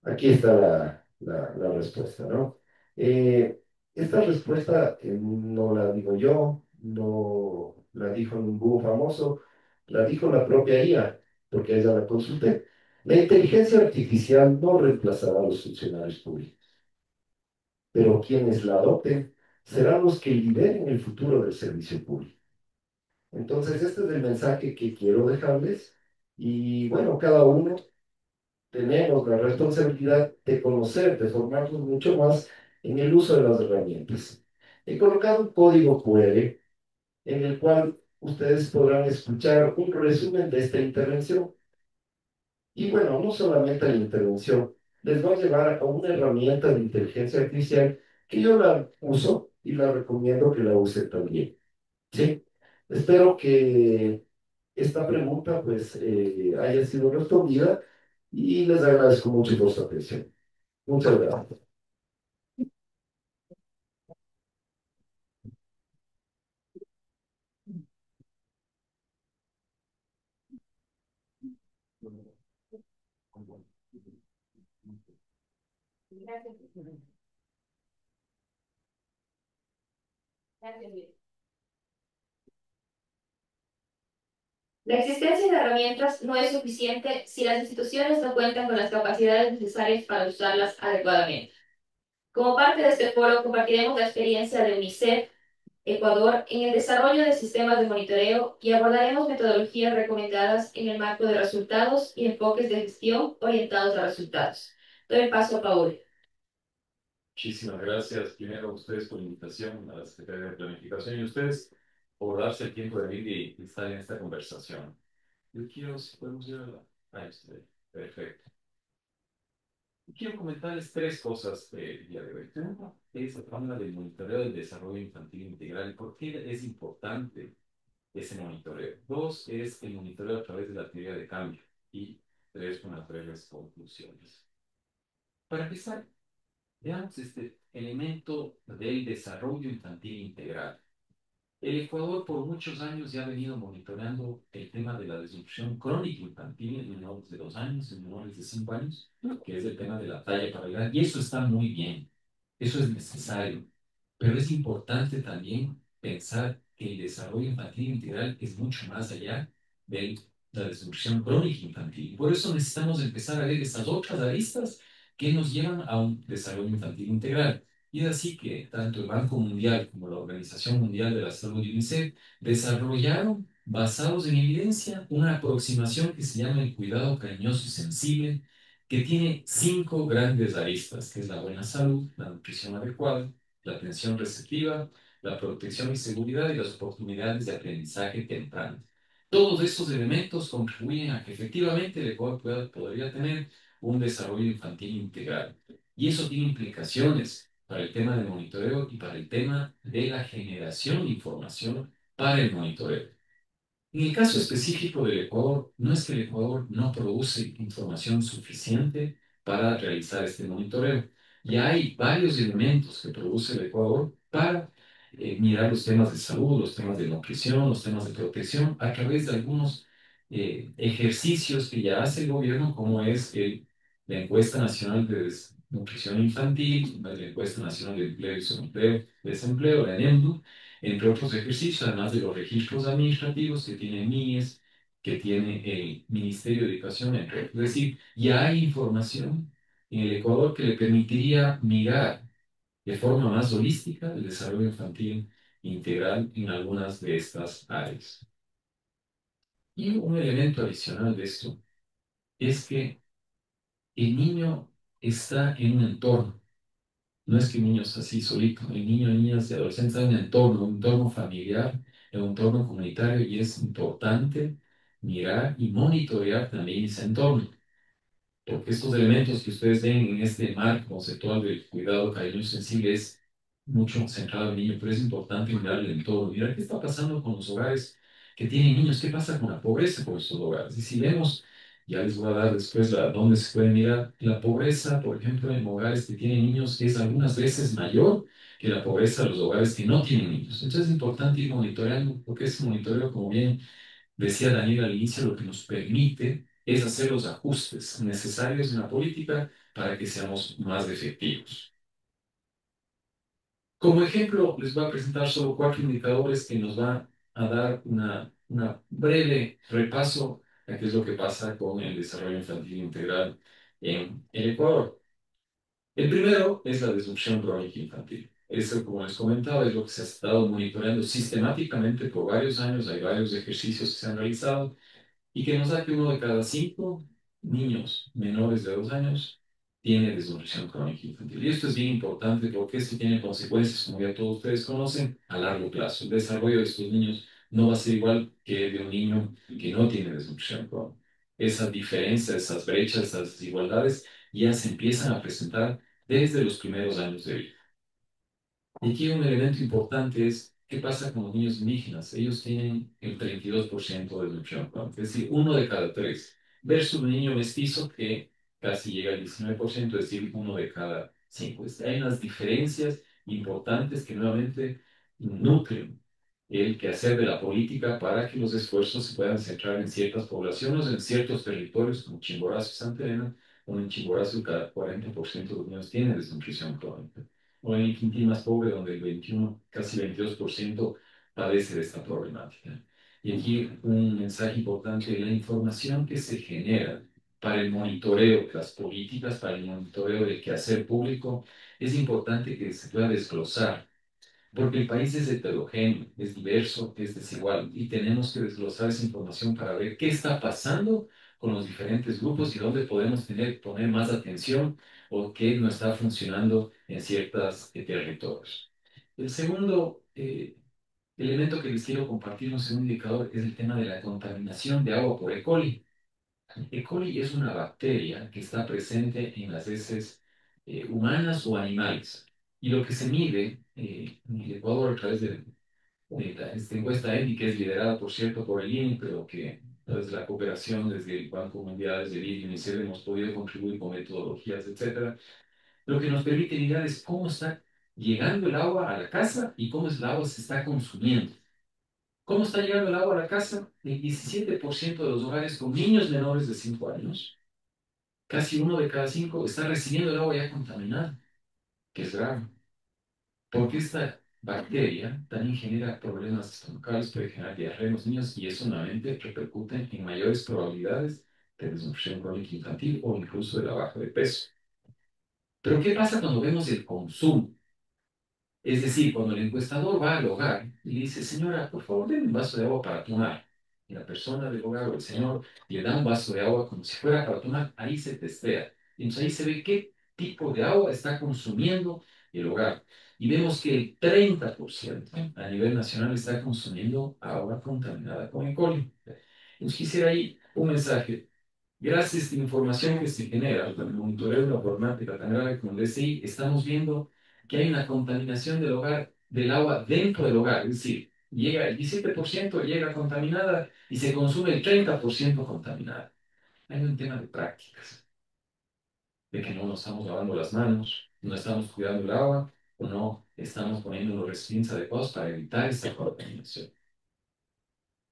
Aquí está la respuesta, ¿no? Eh, esta respuesta no la digo yo, no la dijo ningún famoso, la dijo la propia IA, porque a ella la consulté. La inteligencia artificial no reemplazará a los funcionarios públicos, pero quienes la adopten serán los que lideren el futuro del servicio público. Entonces, este es el mensaje que quiero dejarles y bueno, cada uno tenemos la responsabilidad de conocer, de formarnos mucho más en el uso de las herramientas. He colocado un código QR en el cual ustedes podrán escuchar un resumen de esta intervención. Y bueno, no solamente la intervención, les va a llevar a una herramienta de inteligencia artificial que yo la uso y la recomiendo que la use también. ¿Sí? Espero que esta pregunta pues haya sido respondida y les agradezco mucho por su atención. Muchas gracias. Gracias. Gracias, Luis. La existencia de herramientas no es suficiente si las instituciones no cuentan con las capacidades necesarias para usarlas adecuadamente. Como parte de este foro, compartiremos la experiencia de UNICEF Ecuador en el desarrollo de sistemas de monitoreo y abordaremos metodologías recomendadas en el marco de resultados y enfoques de gestión orientados a resultados. Doy el paso a Paul. Muchísimas gracias primero a ustedes por la invitación, a la Secretaría de Planificación y a ustedes por darse el tiempo de venir y estar en esta conversación. Yo quiero, si podemos ir a la... Ahí está, perfecto. Quiero comentarles tres cosas el día de hoy. Una es la forma del monitoreo del desarrollo infantil integral y por qué es importante ese monitoreo. Dos es el monitoreo a través de la teoría de cambio. Y tres, unas breves conclusiones. Para empezar, veamos este elemento del desarrollo infantil integral. El Ecuador por muchos años ya ha venido monitoreando el tema de la desnutrición crónica infantil en menores de 2 años, en menores de 5 años, que es el tema de la talla para edad, y eso está muy bien, eso es necesario, pero es importante también pensar que el desarrollo infantil integral es mucho más allá de la desnutrición crónica infantil. Por eso necesitamos empezar a ver estas otras aristas que nos llevan a un desarrollo infantil integral. Y es así que tanto el Banco Mundial como la Organización Mundial de la Salud y UNICEF desarrollaron, basados en evidencia, una aproximación que se llama el cuidado cariñoso y sensible, que tiene 5 grandes aristas, que es la buena salud, la nutrición adecuada, la atención receptiva, la protección y seguridad y las oportunidades de aprendizaje temprano. Todos estos elementos contribuyen a que efectivamente el Ecuador podría tener un desarrollo infantil integral. Y eso tiene implicaciones para el tema del monitoreo y para el tema de la generación de información para el monitoreo. En el caso específico del Ecuador, no es que el Ecuador no produce información suficiente para realizar este monitoreo. Ya hay varios elementos que produce el Ecuador para mirar los temas de salud, los temas de nutrición, los temas de protección, a través de algunos ejercicios que ya hace el gobierno, como es la Encuesta Nacional de Nutrición Infantil, la Encuesta Nacional de Empleo y Subempleo, Desempleo, la ENEMDU, entre otros ejercicios, además de los registros administrativos que tiene MIES, que tiene el Ministerio de Educación, entre otros. Es decir, ya hay información en el Ecuador que le permitiría mirar de forma más holística el desarrollo infantil integral en algunas de estas áreas. Y un elemento adicional de esto es que el niño está en un entorno. No es que un niño es así solito. El niño, niñas y adolescentes están en un entorno familiar, en un entorno comunitario, y es importante mirar y monitorear también ese entorno. Porque estos elementos que ustedes ven en este marco conceptual del cuidado cariño sensible es mucho centrado en el niño, pero es importante mirar el entorno, mirar qué está pasando con los hogares que tienen niños, qué pasa con la pobreza con estos hogares. Y si vemos, ya les voy a dar después dónde se puede mirar, la pobreza, por ejemplo, en hogares que tienen niños es algunas veces mayor que la pobreza de los hogares que no tienen niños. Entonces es importante ir monitoreando, porque ese monitoreo, como bien decía Daniel al inicio, lo que nos permite es hacer los ajustes necesarios en la política para que seamos más efectivos. Como ejemplo, les voy a presentar solo 4 indicadores que nos van a dar una breve repaso a qué es lo que pasa con el desarrollo infantil integral en el Ecuador. El primero es la disfunción crónica infantil. Eso, como les comentaba, es lo que se ha estado monitoreando sistemáticamente por varios años. Hay varios ejercicios que se han realizado y que nos da que 1 de cada 5 niños menores de 2 años tiene desnutrición crónica infantil. Y esto es bien importante porque esto tiene consecuencias, como ya todos ustedes conocen, a largo plazo. El desarrollo de estos niños no va a ser igual que de un niño que no tiene desnutrición crónica. Esa diferencia, esas brechas, esas desigualdades ya se empiezan a presentar desde los primeros años de vida. Y aquí un elemento importante es qué pasa con los niños indígenas. Ellos tienen el 32% de nutrición, ¿no? Es decir, 1 de cada 3, versus un niño mestizo que casi llega al 19%, es decir, 1 de cada 5. Hay unas diferencias importantes que nuevamente nutren el quehacer de la política para que los esfuerzos se puedan centrar en ciertas poblaciones, en ciertos territorios como Chimborazo y Santa Elena, donde en Chimborazo cada 40% de los niños tienen desnutrición crónica, o en el Quintín más pobre, donde el 21, casi 22% padece de esta problemática. Y aquí un mensaje importante: la información que se genera para el monitoreo de las políticas, para el monitoreo del quehacer público, es importante que se pueda desglosar, porque el país es heterogéneo, es diverso, es desigual, y tenemos que desglosar esa información para ver qué está pasando con los diferentes grupos y dónde podemos poner más atención o qué no está funcionando en ciertos territorios. El segundo elemento que les quiero compartir, un segundo indicador, es el tema de la contaminación de agua por E. coli. E. coli es una bacteria que está presente en las heces humanas o animales. Y lo que se mide en el Ecuador a través de esta encuesta ENDI, que es liderada, por cierto, por el INE, pero que desde la cooperación, desde el Banco Mundial, desde el INE y UNICEF hemos podido contribuir con metodologías, etcétera. Lo que nos permite mirar es cómo está llegando el agua a la casa y cómo el agua se está consumiendo. ¿Cómo está llegando el agua a la casa? El 17% de los hogares con niños menores de 5 años, casi 1 de cada 5, está recibiendo el agua ya contaminada, que es grave. Porque esta bacteria también genera problemas estomacales, puede generar diarrea en los niños, y eso nuevamente repercute en mayores probabilidades de desnutrición crónica infantil o incluso de la baja de peso. Pero ¿qué pasa cuando vemos el consumo? Es decir, cuando el encuestador va al hogar y dice: señora, por favor, denme un vaso de agua para tomar. Y la persona del hogar o el señor le da un vaso de agua como si fuera para tomar, ahí se testea. Y entonces ahí se ve qué tipo de agua está consumiendo el hogar. Y vemos que el 30% a nivel nacional está consumiendo agua contaminada con E. coli. Entonces quisiera ahí un mensaje. Gracias a esta información que se genera con el monitoreo de una problemática tan grave como el DSI, estamos viendo que hay una contaminación del hogar, del agua dentro del hogar. Es decir, llega el 17% llega contaminada y se consume el 30% contaminada. Hay un tema de prácticas, de que no nos estamos lavando las manos, no estamos cuidando el agua o no estamos poniendo los recipientes adecuados para evitar esta contaminación.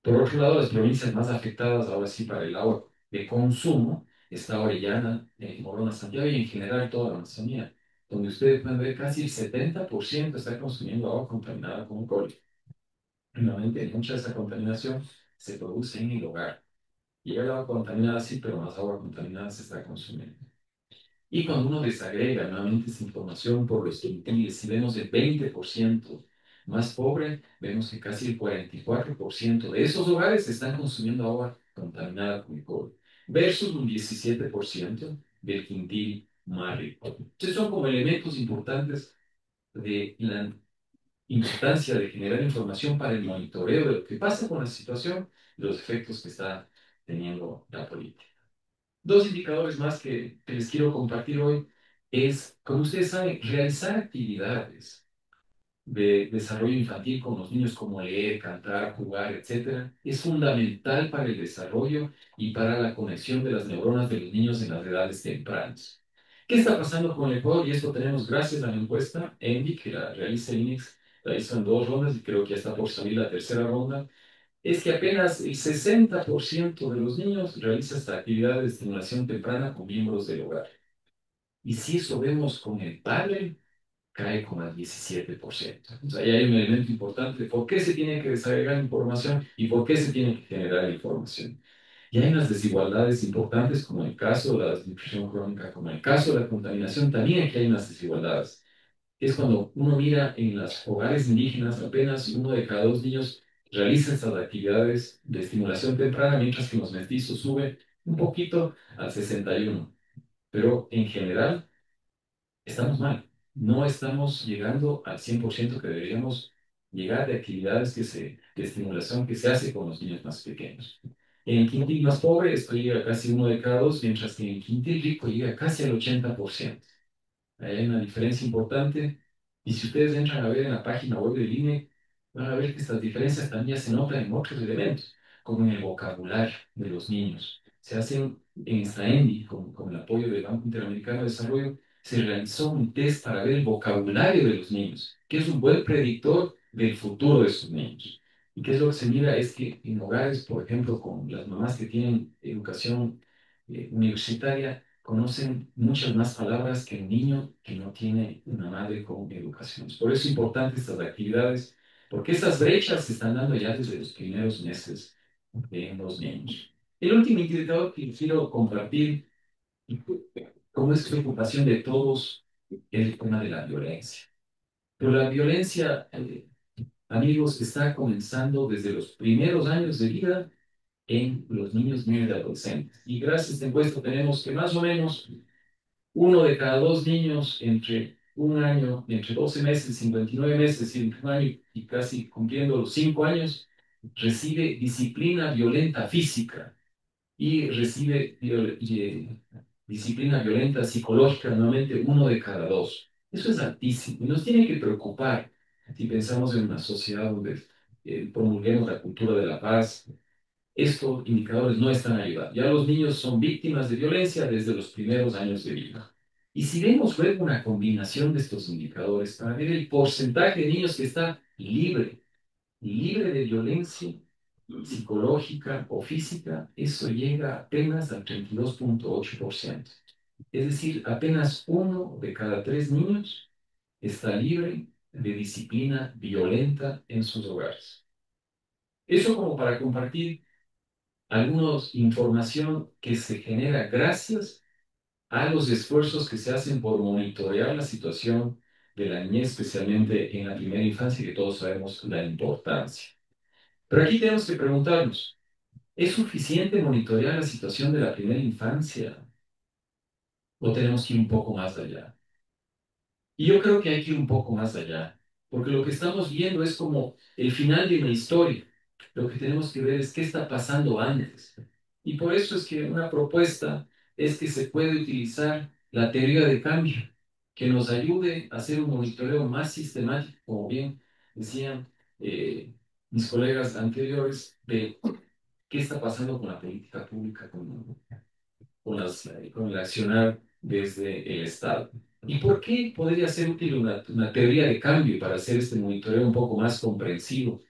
Por otro lado, las provincias más afectadas ahora sí para el agua de consumo está Orellana, Morona, Santiago y en general toda la Amazonía, donde ustedes pueden ver casi el 70% está consumiendo agua contaminada con coli. Realmente mucha de esa contaminación se produce en el hogar. Llega el agua contaminada sí, pero más agua contaminada se está consumiendo. Y cuando uno desagrega nuevamente esa información por los quintiles, si vemos el 20% más pobre, vemos que casi el 44% de esos hogares están consumiendo agua contaminada con alcohol. versus un 17% del quintil más rico. Entonces son como elementos importantes de la importancia de generar información para el monitoreo de lo que pasa con la situación y los efectos que está teniendo la política. Dos indicadores más que les quiero compartir hoy es, como ustedes saben, realizar actividades de desarrollo infantil con los niños como leer, cantar, jugar, etcétera, es fundamental para el desarrollo y para la conexión de las neuronas de los niños en las edades tempranas. ¿Qué está pasando con el Ecuador? Y esto tenemos gracias a la encuesta ENVI que la realiza INEX, la hizo en 2 rondas y creo que ya está por salir la tercera ronda. Es que apenas el 60% de los niños realiza esta actividad de estimulación temprana con miembros del hogar. Y si eso vemos con el padre, cae como al 17%. O sea, ahí hay un elemento importante. ¿Por qué se tiene que desagregar información y por qué se tiene que generar información? Y hay unas desigualdades importantes, como el caso de la desnutrición crónica, como el caso de la contaminación, también aquí hay unas desigualdades. Es cuando uno mira en los hogares indígenas, apenas 1 de cada 2 niños realiza estas actividades de estimulación temprana, mientras que en los mestizos sube un poquito al 61. Pero en general, estamos mal. No estamos llegando al 100% que deberíamos llegar de actividades de estimulación que se hace con los niños más pequeños. En el quintil más pobre esto llega a casi 1 de cada 2, mientras que en el quintil rico llega casi al 80%. Ahí hay una diferencia importante. Y si ustedes entran a ver en la página web del INE, van a ver que estas diferencias también se notan en otros elementos, como en el vocabulario de los niños. Se hacen en SAENDI, con el apoyo del Banco Interamericano de Desarrollo, se realizó un test para ver el vocabulario de los niños, que es un buen predictor del futuro de esos niños. Y qué es lo que se mira es que en hogares, por ejemplo, con las mamás que tienen educación universitaria, conocen muchas más palabras que un niño que no tiene una madre con educación. Por eso es importante estas actividades, porque estas brechas se están dando ya desde los primeros meses de los niños. El último indicador que quiero compartir, como es preocupación de todos, es el tema de la violencia. Pero la violencia, amigos, está comenzando desde los primeros años de vida en los niños, niños y adolescentes. Y gracias a esta encuesta tenemos que más o menos 1 de cada 2 niños entre un año, entre 12 meses, 59 meses y un año y casi cumpliendo los 5 años, recibe disciplina violenta física y recibe disciplina violenta psicológica, nuevamente 1 de cada 2. Eso es altísimo y nos tiene que preocupar si pensamos en una sociedad donde promulguemos la cultura de la paz. Estos indicadores no están ayudando. Ya los niños son víctimas de violencia desde los primeros años de vida. Y si vemos luego una combinación de estos indicadores para ver el porcentaje de niños que está libre de violencia psicológica o física, eso llega apenas al 32,8%. Es decir, apenas 1 de cada 3 niños está libre de disciplina violenta en sus hogares. Eso como para compartir algunos información que se genera gracias a los esfuerzos que se hacen por monitorear la situación de la niñez, especialmente en la primera infancia, que todos sabemos la importancia. Pero aquí tenemos que preguntarnos, ¿es suficiente monitorear la situación de la primera infancia o tenemos que ir un poco más allá? Y yo creo que hay que ir un poco más allá, porque lo que estamos viendo es como el final de una historia. Lo que tenemos que ver es qué está pasando antes. Y por eso es que una propuesta es que se puede utilizar la teoría de cambio, que nos ayude a hacer un monitoreo más sistemático, como bien decían mis colegas anteriores, de qué está pasando con la política pública, con el accionar desde el Estado. ¿Y por qué podría ser útil una teoría de cambio para hacer este monitoreo un poco más comprensivo?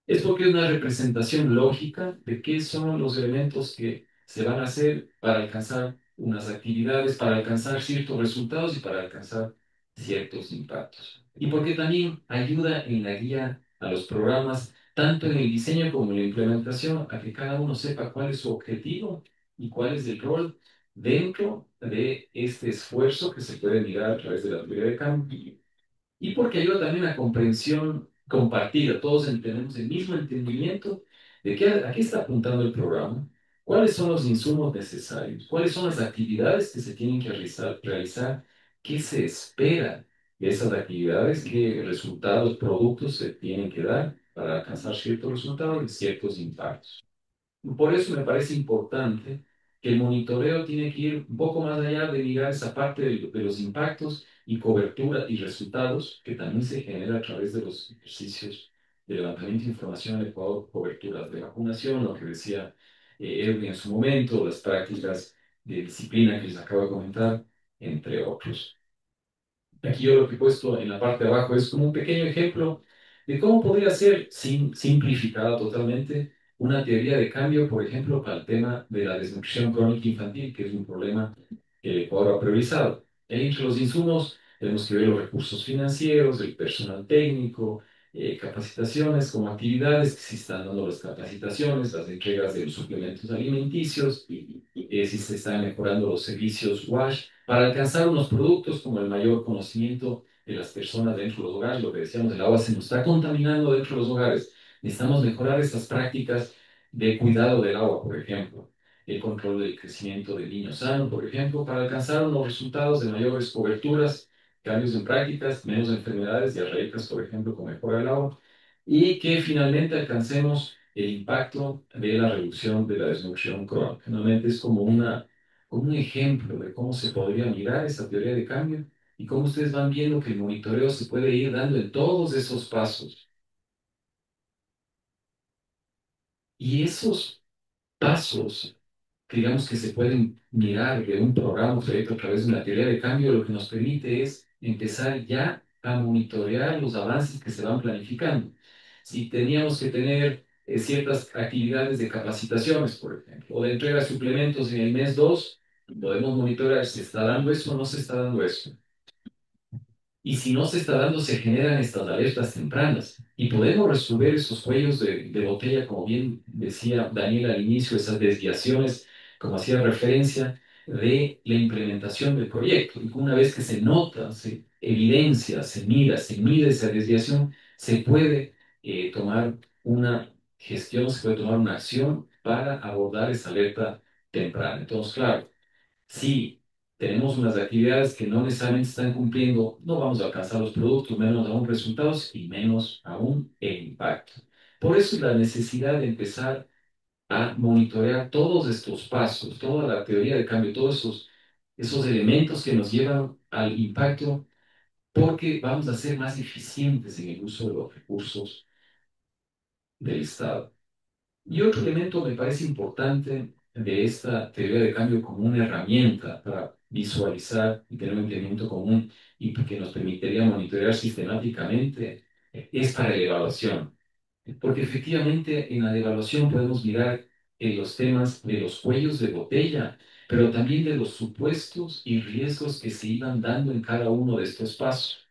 Es porque es una representación lógica de qué son los elementos que se van a hacer para alcanzar unas actividades, para alcanzar ciertos resultados y para alcanzar ciertos impactos. Y porque también ayuda en la guía a los programas, tanto en el diseño como en la implementación, a que cada uno sepa cuál es su objetivo y cuál es el rol dentro de este esfuerzo que se puede mirar a través de la teoría de cambio y porque ayuda también a comprensión compartida. Todos tenemos el mismo entendimiento de a qué está apuntando el programa ¿Cuáles son los insumos necesarios? ¿Cuáles son las actividades que se tienen que realizar? ¿Qué se espera de esas actividades? ¿Qué resultados, productos se tienen que dar para alcanzar ciertos resultados y ciertos impactos? Por eso me parece importante que el monitoreo tiene que ir un poco más allá de mirar esa parte de los impactos y cobertura y resultados que también se genera a través de los ejercicios de levantamiento de información en Ecuador, coberturas de vacunación, lo que decía Edwin en su momento, las prácticas de disciplina que les acabo de comentar, entre otros. Aquí yo lo que he puesto en la parte de abajo es como un pequeño ejemplo de cómo podría ser, simplificada totalmente, una teoría de cambio, por ejemplo, para el tema de la desnutrición crónica infantil, que es un problema que el Ecuador ha priorizado. Entre los insumos tenemos que ver los recursos financieros, el personal técnico, capacitaciones como actividades, que se están dando las capacitaciones, las entregas de los suplementos alimenticios, si se están mejorando los servicios WASH, para alcanzar unos productos como el mayor conocimiento de las personas dentro de los hogares. Lo que decíamos, el agua se nos está contaminando dentro de los hogares. Necesitamos mejorar estas prácticas de cuidado del agua, por ejemplo, el control del crecimiento del niño sano, por ejemplo, para alcanzar unos resultados de mayores coberturas, cambios en prácticas, menos enfermedades diarreicas, por ejemplo, con mejora del agua, y que finalmente alcancemos el impacto de la reducción de la desnutrición crónica. Finalmente es como un ejemplo de cómo se podría mirar esa teoría de cambio y cómo ustedes van viendo que el monitoreo se puede ir dando en todos esos pasos. Y esos pasos, digamos que se pueden mirar de un programa o proyecto a través de una teoría de cambio, lo que nos permite es empezar ya a monitorear los avances que se van planificando. Si teníamos que tener ciertas actividades de capacitaciones, por ejemplo, o de entrega de suplementos en el mes 2, podemos monitorear si está dando eso o no se está dando eso. Y si no se está dando, se generan estas alertas tempranas y podemos resolver esos cuellos de botella, como bien decía Daniel al inicio, esas desviaciones, como hacía referencia, de la implementación del proyecto. Y una vez que se nota, se evidencia, se mide esa desviación, se puede tomar una gestión, se puede tomar una acción para abordar esa alerta temprana. Entonces, claro, si tenemos unas actividades que no necesariamente están cumpliendo, no vamos a alcanzar los productos, menos aún resultados y menos aún el impacto. Por eso la necesidad de empezar a monitorear todos estos pasos, toda la teoría de cambio, todos esos elementos que nos llevan al impacto, porque vamos a ser más eficientes en el uso de los recursos del Estado. Y otro elemento me parece importante de esta teoría de cambio como una herramienta para visualizar y tener un entendimiento común y que nos permitiría monitorear sistemáticamente es para la evaluación. Porque efectivamente en la evaluación podemos mirar los temas de los cuellos de botella, pero también de los supuestos y riesgos que se iban dando en cada uno de estos pasos.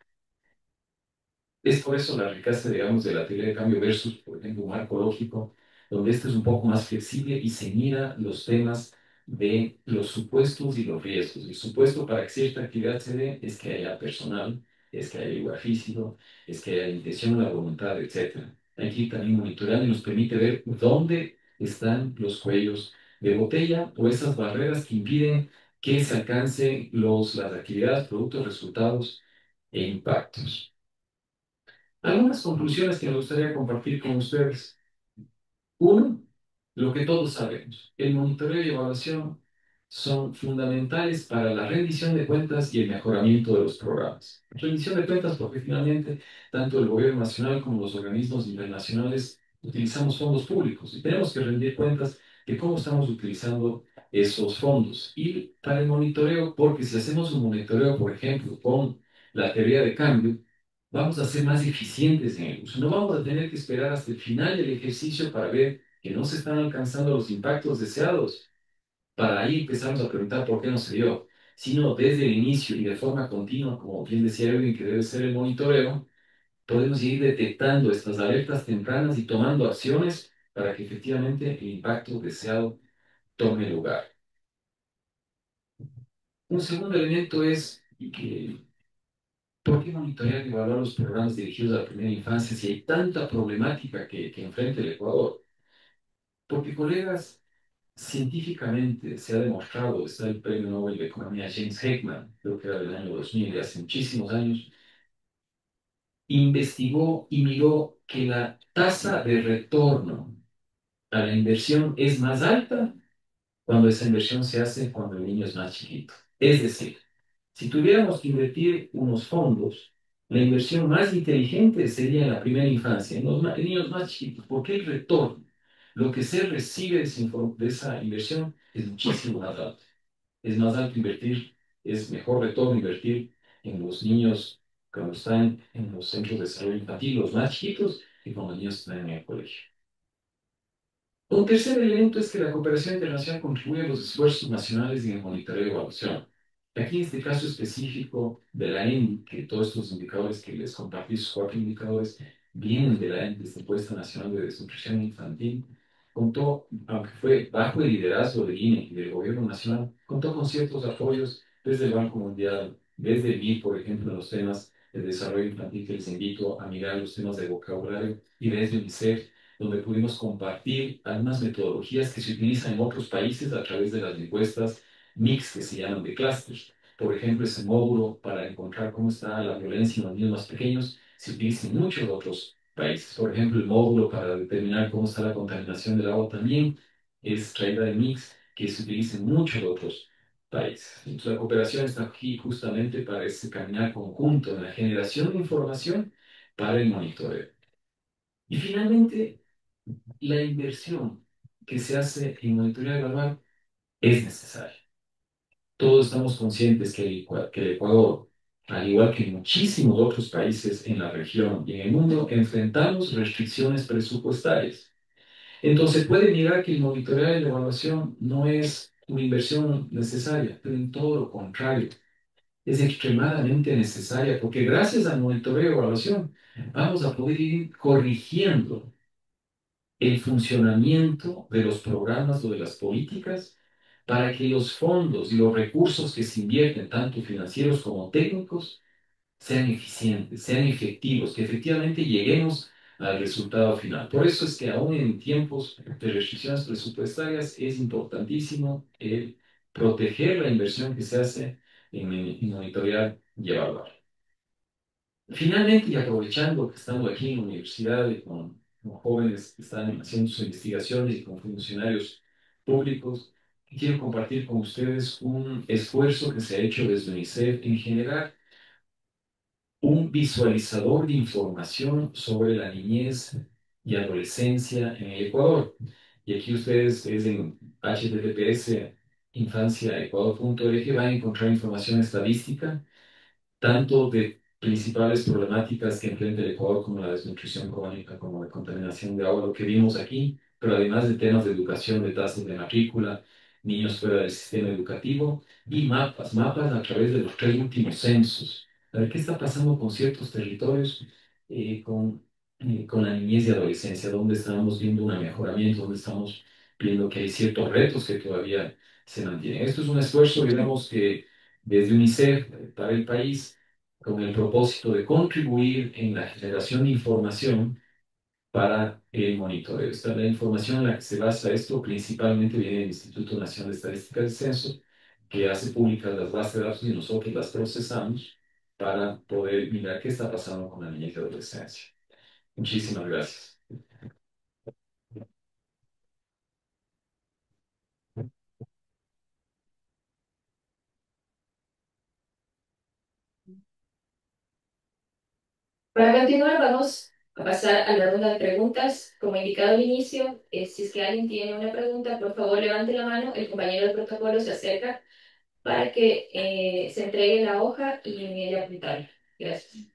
Es por eso la riqueza, digamos, de la teoría de cambio versus, por ejemplo, un marco lógico, donde este es un poco más flexible y se mira los temas de los supuestos y los riesgos. El supuesto para que cierta actividad se dé es que haya personal, es que haya lugar físico, es que haya la intención, la voluntad, etcétera. Aquí también monitoreando y nos permite ver dónde están los cuellos de botella o esas barreras que impiden que se alcancen las actividades, productos, resultados e impactos. Algunas conclusiones que me gustaría compartir con ustedes. Uno, lo que todos sabemos, el monitoreo y evaluación son fundamentales para la rendición de cuentas y el mejoramiento de los programas. Rendición de cuentas porque finalmente tanto el gobierno nacional como los organismos internacionales utilizamos fondos públicos y tenemos que rendir cuentas de cómo estamos utilizando esos fondos. Y para el monitoreo, porque si hacemos un monitoreo, por ejemplo, con la teoría de cambio, vamos a ser más eficientes en el uso. No vamos a tener que esperar hasta el final del ejercicio para ver que no se están alcanzando los impactos deseados. Para ahí empezamos a preguntar por qué no se dio, sino desde el inicio y de forma continua, como bien decía Erwin, que debe ser el monitoreo, podemos ir detectando estas alertas tempranas y tomando acciones para que efectivamente el impacto deseado tome lugar. Un segundo elemento es que ¿por qué monitorear y evaluar los programas dirigidos a la primera infancia si hay tanta problemática que enfrenta el Ecuador? Porque, colegas, científicamente se ha demostrado, está el premio Nobel de Economía James Heckman, creo que era del año 2000, de hace muchísimos años, investigó y miró que la tasa de retorno a la inversión es más alta cuando esa inversión se hace cuando el niño es más chiquito. Es decir, si tuviéramos que invertir unos fondos, la inversión más inteligente sería en la primera infancia, en los niños más chiquitos, porque el retorno, lo que se recibe de esa inversión es muchísimo más alto. Es más alto invertir, es mejor retorno invertir en los niños cuando están en los centros de desarrollo infantil, los más chiquitos, que cuando los niños están en el colegio. Un tercer elemento es que la cooperación internacional contribuye a los esfuerzos nacionales en el monitoreo y evaluación. Aquí, en este caso específico de la ENI, que todos estos indicadores que les compartí, sus cuatro indicadores, vienen de la ENI, de esta encuesta nacional de desnutrición infantil, contó, aunque fue bajo el liderazgo del INE y del gobierno nacional, contó con ciertos apoyos desde el Banco Mundial, desde el BID, por ejemplo, en los temas de desarrollo infantil, que les invito a mirar los temas de vocabulario, y desde UNICEF, donde pudimos compartir algunas metodologías que se utilizan en otros países a través de las encuestas mix que se llaman de clusters. Por ejemplo, ese módulo para encontrar cómo está la violencia en los niños más pequeños se utiliza en muchos otros países. Por ejemplo, el módulo para determinar cómo está la contaminación del agua también es traída de mix que se utiliza en muchos otros países. Entonces, la cooperación está aquí justamente para ese caminar conjunto en la generación de información para el monitoreo. Y finalmente, la inversión que se hace en monitorear y evaluar es necesaria. Todos estamos conscientes que el Ecuador, al igual que muchísimos otros países en la región y en el mundo, enfrentamos restricciones presupuestarias. Entonces puede mirar que el monitoreo y la evaluación no es una inversión necesaria, pero en todo lo contrario, es extremadamente necesaria porque gracias al monitoreo y evaluación vamos a poder ir corrigiendo el funcionamiento de los programas o de las políticas para que los fondos y los recursos que se invierten, tanto financieros como técnicos, sean eficientes, sean efectivos, que efectivamente lleguemos al resultado final. Por eso es que aún en tiempos de restricciones presupuestarias es importantísimo el proteger la inversión que se hace en monitorear y evaluar. Finalmente, y aprovechando que estamos aquí en la universidad y con jóvenes que están haciendo sus investigaciones y con funcionarios públicos, quiero compartir con ustedes un esfuerzo que se ha hecho desde UNICEF en generar un visualizador de información sobre la niñez y adolescencia en el Ecuador. Y aquí ustedes es en https infanciaecuador.org van a encontrar información estadística tanto de principales problemáticas que enfrenta el Ecuador, como la desnutrición crónica, como la contaminación de agua, lo que vimos aquí, pero además de temas de educación, de tasas de matrícula, niños fuera del sistema educativo, y mapas a través de los tres últimos censos. A ver qué está pasando con ciertos territorios, con la niñez y adolescencia, donde estamos viendo un mejoramiento, donde estamos viendo que hay ciertos retos que todavía se mantienen. Esto es un esfuerzo, digamos, que desde UNICEF para el país, con el propósito de contribuir en la generación de información para el monitoreo. Esta, la información en la que se basa esto principalmente viene del Instituto Nacional de Estadística del Censo, que hace públicas las bases de datos y nosotros las procesamos para poder mirar qué está pasando con la niñez y adolescencia. Muchísimas gracias. Para continuar, vamos a pasar a la ronda de preguntas. Como indicado al inicio, si es que alguien tiene una pregunta, por favor levante la mano, el compañero del protocolo se acerca para que se entregue la hoja y en ella apuntar. Gracias.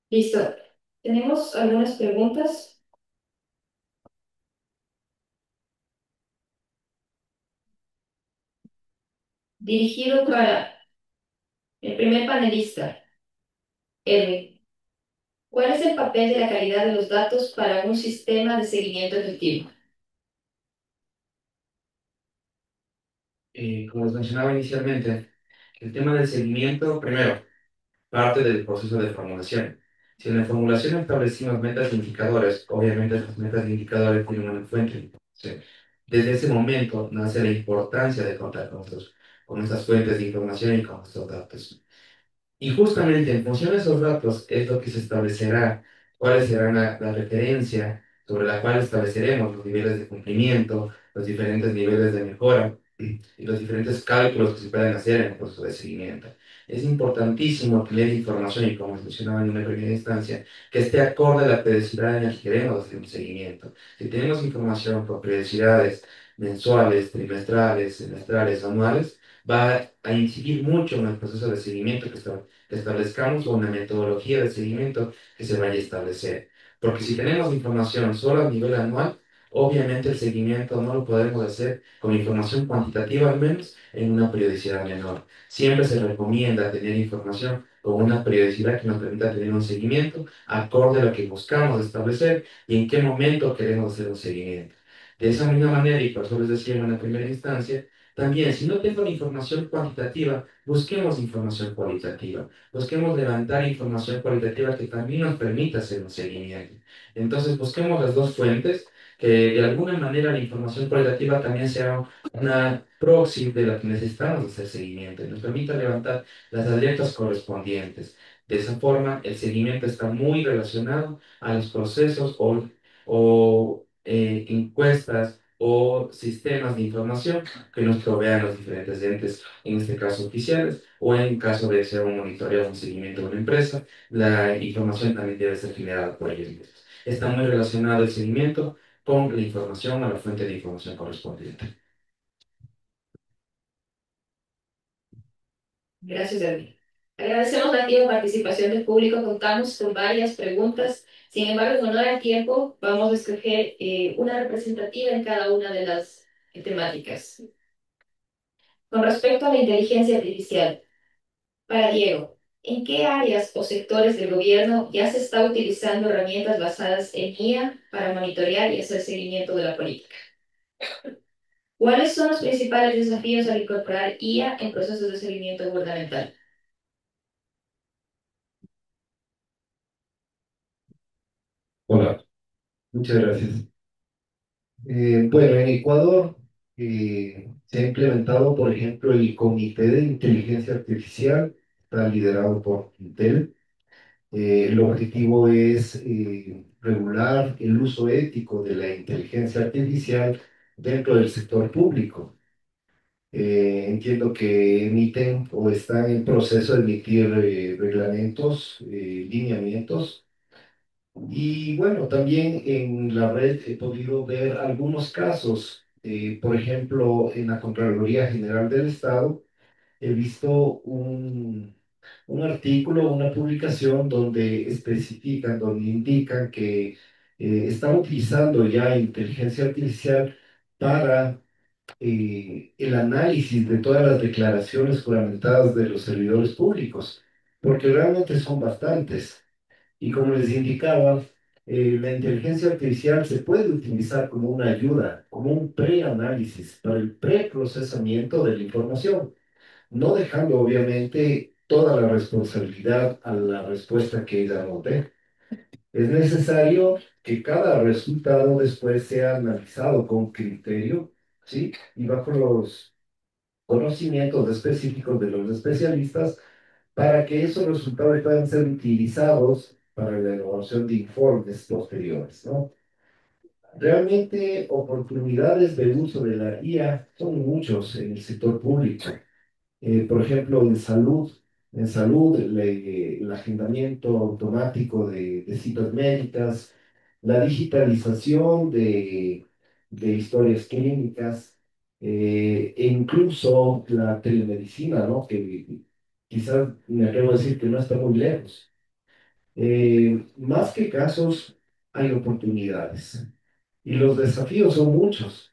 Listo. Tenemos algunas preguntas. Dirigido para el primer panelista, Edwin. ¿Cuál es el papel de la calidad de los datos para un sistema de seguimiento efectivo? Como les mencionaba inicialmente, el tema del seguimiento, primero, parte del proceso de formulación. Si en la formulación establecimos metas de indicadores, obviamente esas metas de indicadores tienen una fuente de información. Desde ese momento nace la importancia de contar con estas fuentes de información y con estos datos. Y justamente en función de esos datos es lo que se establecerá cuáles serán la referencia sobre la cual estableceremos los niveles de cumplimiento, los diferentes niveles de mejora y los diferentes cálculos que se pueden hacer en el proceso de seguimiento. Es importantísimo tener información y, como mencionaba en una primera instancia, que esté acorde a la periodicidad en la que queremos hacer un seguimiento. Si tenemos información por periodicidades mensuales, trimestrales, semestrales, anuales, va a incidir mucho en el proceso de seguimiento que establezcamos o una metodología de seguimiento que se vaya a establecer. Porque si tenemos información solo a nivel anual, obviamente el seguimiento no lo podemos hacer con información cuantitativa, al menos en una periodicidad menor. Siempre se recomienda tener información con una periodicidad que nos permita tener un seguimiento acorde a lo que buscamos establecer y en qué momento queremos hacer un seguimiento. De esa misma manera, y por eso les decía en una primera instancia, también, si no tengo la información cuantitativa, busquemos información cualitativa. Busquemos levantar información cualitativa que también nos permita hacer un seguimiento. Entonces, busquemos las dos fuentes, que de alguna manera la información cualitativa también sea una proxy de la que necesitamos hacer seguimiento y nos permita levantar las alertas correspondientes. De esa forma, el seguimiento está muy relacionado a los procesos o encuestas o sistemas de información que nos provean los diferentes entes, en este caso oficiales, o en caso de ser un monitoreo o un seguimiento de una empresa, la información también debe ser generada por ellos mismos. Está muy relacionado el seguimiento con la información a la fuente de información correspondiente. Gracias, Edwin. Agradecemos la activa participación del público. Contamos con varias preguntas. Sin embargo, en honor al tiempo, vamos a escoger una representativa en cada una de las temáticas. Con respecto a la inteligencia artificial, para Diego, ¿en qué áreas o sectores del gobierno ya se está utilizando herramientas basadas en IA para monitorear y hacer seguimiento de la política? ¿Cuáles son los principales desafíos al incorporar IA en procesos de seguimiento gubernamental? Hola, muchas gracias. Bueno, en Ecuador se ha implementado, por ejemplo, el Comité de Inteligencia Artificial, está liderado por Intel. El objetivo es regular el uso ético de la inteligencia artificial dentro del sector público. Entiendo que emiten o están en proceso de emitir reglamentos, lineamientos. Y bueno, también en la red he podido ver algunos casos. Por ejemplo, en la Contraloría General del Estado he visto un artículo, una publicación donde especifican, donde indican que están utilizando ya inteligencia artificial para el análisis de todas las declaraciones juramentadas de los servidores públicos, porque realmente son bastantes. Y como les indicaba, la inteligencia artificial se puede utilizar como una ayuda, como un preanálisis para el preprocesamiento de la información, no dejando obviamente toda la responsabilidad a la respuesta que ella nos dé. Es necesario que cada resultado después sea analizado con criterio, ¿sí? Y bajo los conocimientos específicos de los especialistas para que esos resultados puedan ser utilizados para la elaboración de informes posteriores, ¿no? Realmente oportunidades de uso de la IA son muchos en el sector público. Por ejemplo, en salud, el agendamiento automático de citas médicas, la digitalización de historias clínicas, e incluso la telemedicina, ¿no? Que quizás me atrevo a decir que no está muy lejos. Más que casos, hay oportunidades. Y los desafíos son muchos.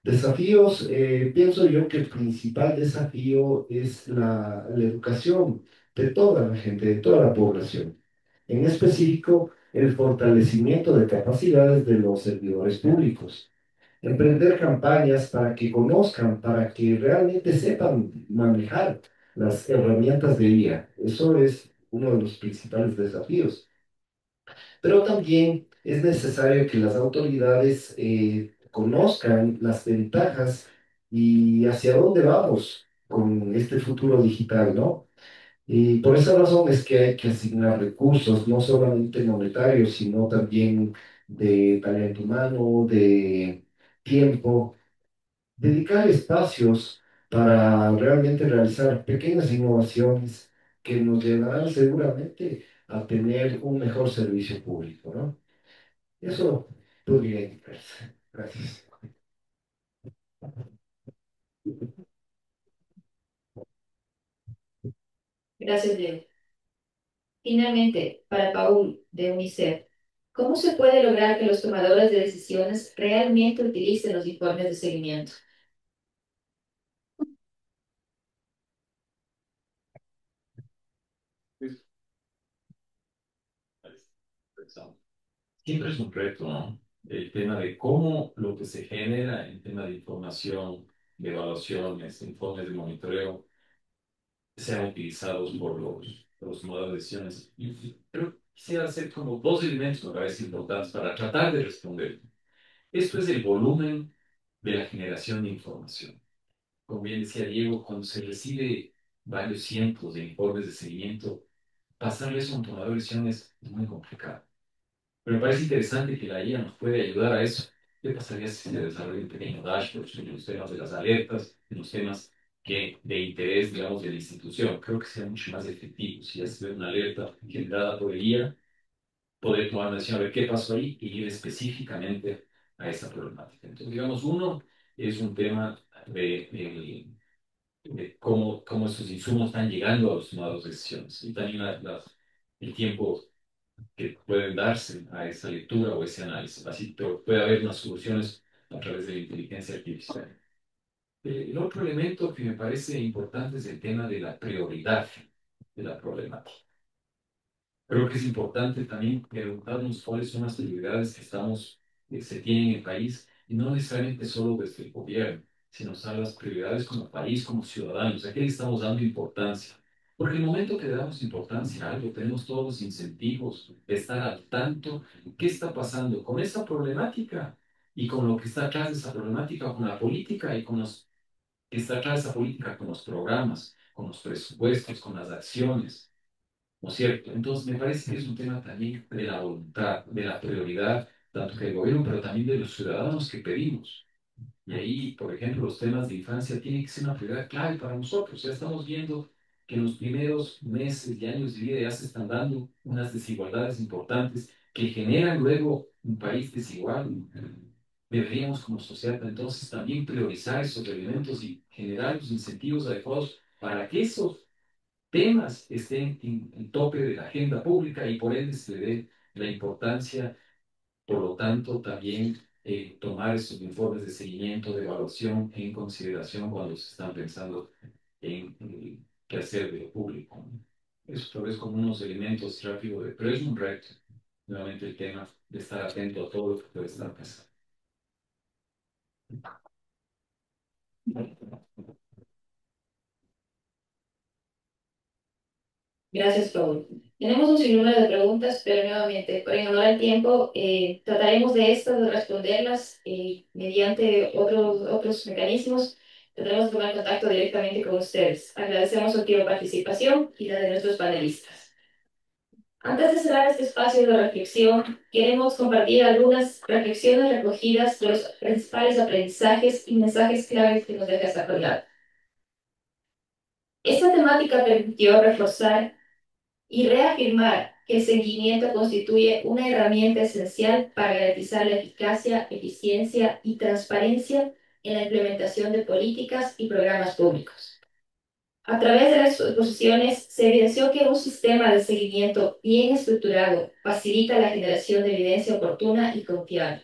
Desafíos, pienso yo que el principal desafío es la educación de toda la gente, de toda la población. En específico, el fortalecimiento de capacidades de los servidores públicos. Emprender campañas para que conozcan, para que realmente sepan manejar las herramientas de IA. Eso es uno de los principales desafíos. Pero también es necesario que las autoridades conozcan las ventajas y hacia dónde vamos con este futuro digital, ¿no? Y por esa razón es que hay que asignar recursos, no solamente monetarios, sino también de talento humano, de tiempo, dedicar espacios para realmente realizar pequeñas innovaciones que nos llevarán seguramente a tener un mejor servicio público, ¿no? Eso podría indicarse. Gracias. Gracias, Diego. Finalmente, para Paul, de UNICEF, ¿cómo se puede lograr que los tomadores de decisiones realmente utilicen los informes de seguimiento? Pues, pensamos. Siempre es un reto, ¿no? El tema de cómo lo que se genera en tema de información, de evaluaciones, informes de monitoreo, sean utilizados por los tomadores de decisiones. Pero quisiera hacer como dos elementos, me parece importantes para tratar de responder. Esto es el volumen de la generación de información. Como bien decía Diego, cuando se recibe varios cientos de informes de seguimiento, pasarle eso a un tomador de decisiones es muy complicado. Pero me parece interesante que la IA nos puede ayudar a eso. ¿Qué pasaría si se desarrolla un pequeño dashboard en los temas de las alertas, en los temas de interés, digamos, de la institución? Creo que sería mucho más efectivo si ya se ve una alerta generada por el IA, poder tomar una decisión, a ver qué pasó ahí y ir específicamente a esa problemática. Entonces, digamos, uno es un tema de cómo estos insumos están llegando a los tomadores de decisiones y también el tiempo que pueden darse a esa lectura o ese análisis. Así que puede haber unas soluciones a través de la inteligencia artificial. El otro elemento que me parece importante es el tema de la prioridad de la problemática. Creo que es importante también preguntarnos cuáles son las prioridades que se tienen en el país, y no necesariamente solo desde el gobierno, sino a las prioridades como país, como ciudadanos. ¿A qué le estamos dando importancia? Porque el momento que le damos importancia a algo, tenemos todos los incentivos de estar al tanto de qué está pasando con esa problemática y con lo que está atrás de esa problemática, con la política y con los que está atrás de esa política, con los programas, con los presupuestos, con las acciones. ¿No es cierto? Entonces, me parece que es un tema también de la voluntad, de la prioridad, tanto del gobierno, pero también de los ciudadanos que pedimos. Y ahí, por ejemplo, los temas de infancia tienen que ser una prioridad clave para nosotros. Ya estamos viendo que en los primeros meses y años de vida ya se están dando unas desigualdades importantes que generan luego un país desigual. Deberíamos como sociedad entonces también priorizar esos elementos y generar los incentivos adecuados para que esos temas estén en tope de la agenda pública y por ende se le dé la importancia, por lo tanto, también tomar esos informes de seguimiento, de evaluación en consideración cuando se están pensando en qué hacer de lo público, ¿no? Eso tal vez como unos elementos rápidos, pero es un reto, nuevamente el tema de estar atento a todo lo que puede estar pasando. Gracias, Paul. Tenemos un sinnúmero de preguntas, pero nuevamente, por en honor al tiempo, trataremos de estas, de responderlas mediante otros mecanismos. Tendremos que tomar contacto directamente con ustedes. Agradecemos su activa participación y la de nuestros panelistas. Antes de cerrar este espacio de reflexión, queremos compartir algunas reflexiones recogidas de los principales aprendizajes y mensajes claves que nos deja esta jornada. Esta temática permitió reforzar y reafirmar que el seguimiento constituye una herramienta esencial para garantizar la eficacia, eficiencia y transparencia en la implementación de políticas y programas públicos. A través de las exposiciones se evidenció que un sistema de seguimiento bien estructurado facilita la generación de evidencia oportuna y confiable,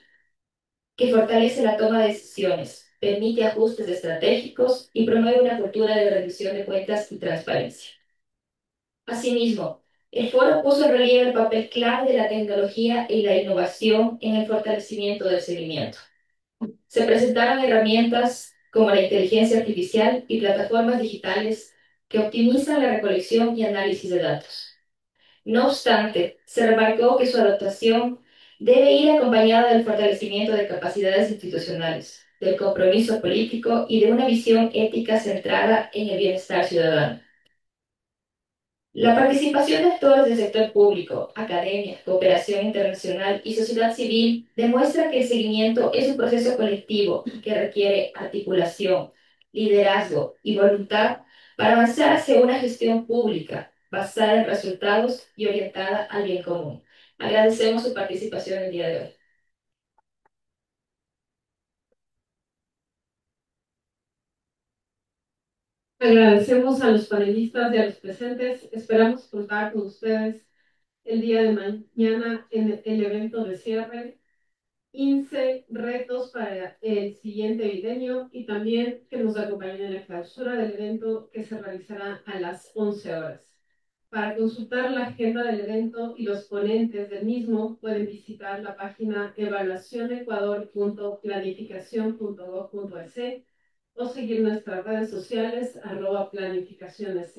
que fortalece la toma de decisiones, permite ajustes estratégicos y promueve una cultura de rendición de cuentas y transparencia. Asimismo, el foro puso en relieve el papel clave de la tecnología y la innovación en el fortalecimiento del seguimiento. Se presentaron herramientas como la inteligencia artificial y plataformas digitales que optimizan la recolección y análisis de datos. No obstante, se remarcó que su adaptación debe ir acompañada del fortalecimiento de capacidades institucionales, del compromiso político y de una visión ética centrada en el bienestar ciudadano. La participación de actores del sector público, academia, cooperación internacional y sociedad civil demuestra que el seguimiento es un proceso colectivo que requiere articulación, liderazgo y voluntad para avanzar hacia una gestión pública basada en resultados y orientada al bien común. Agradecemos su participación el día de hoy. Agradecemos a los panelistas y a los presentes. Esperamos contar con ustedes el día de mañana en el evento de cierre. 15 retos para el siguiente bienio y también que nos acompañen en la clausura del evento que se realizará a las 11 horas. Para consultar la agenda del evento y los ponentes del mismo, pueden visitar la página evaluacionecuador.planificacion.gov.es o seguir nuestras redes sociales @planificaciones.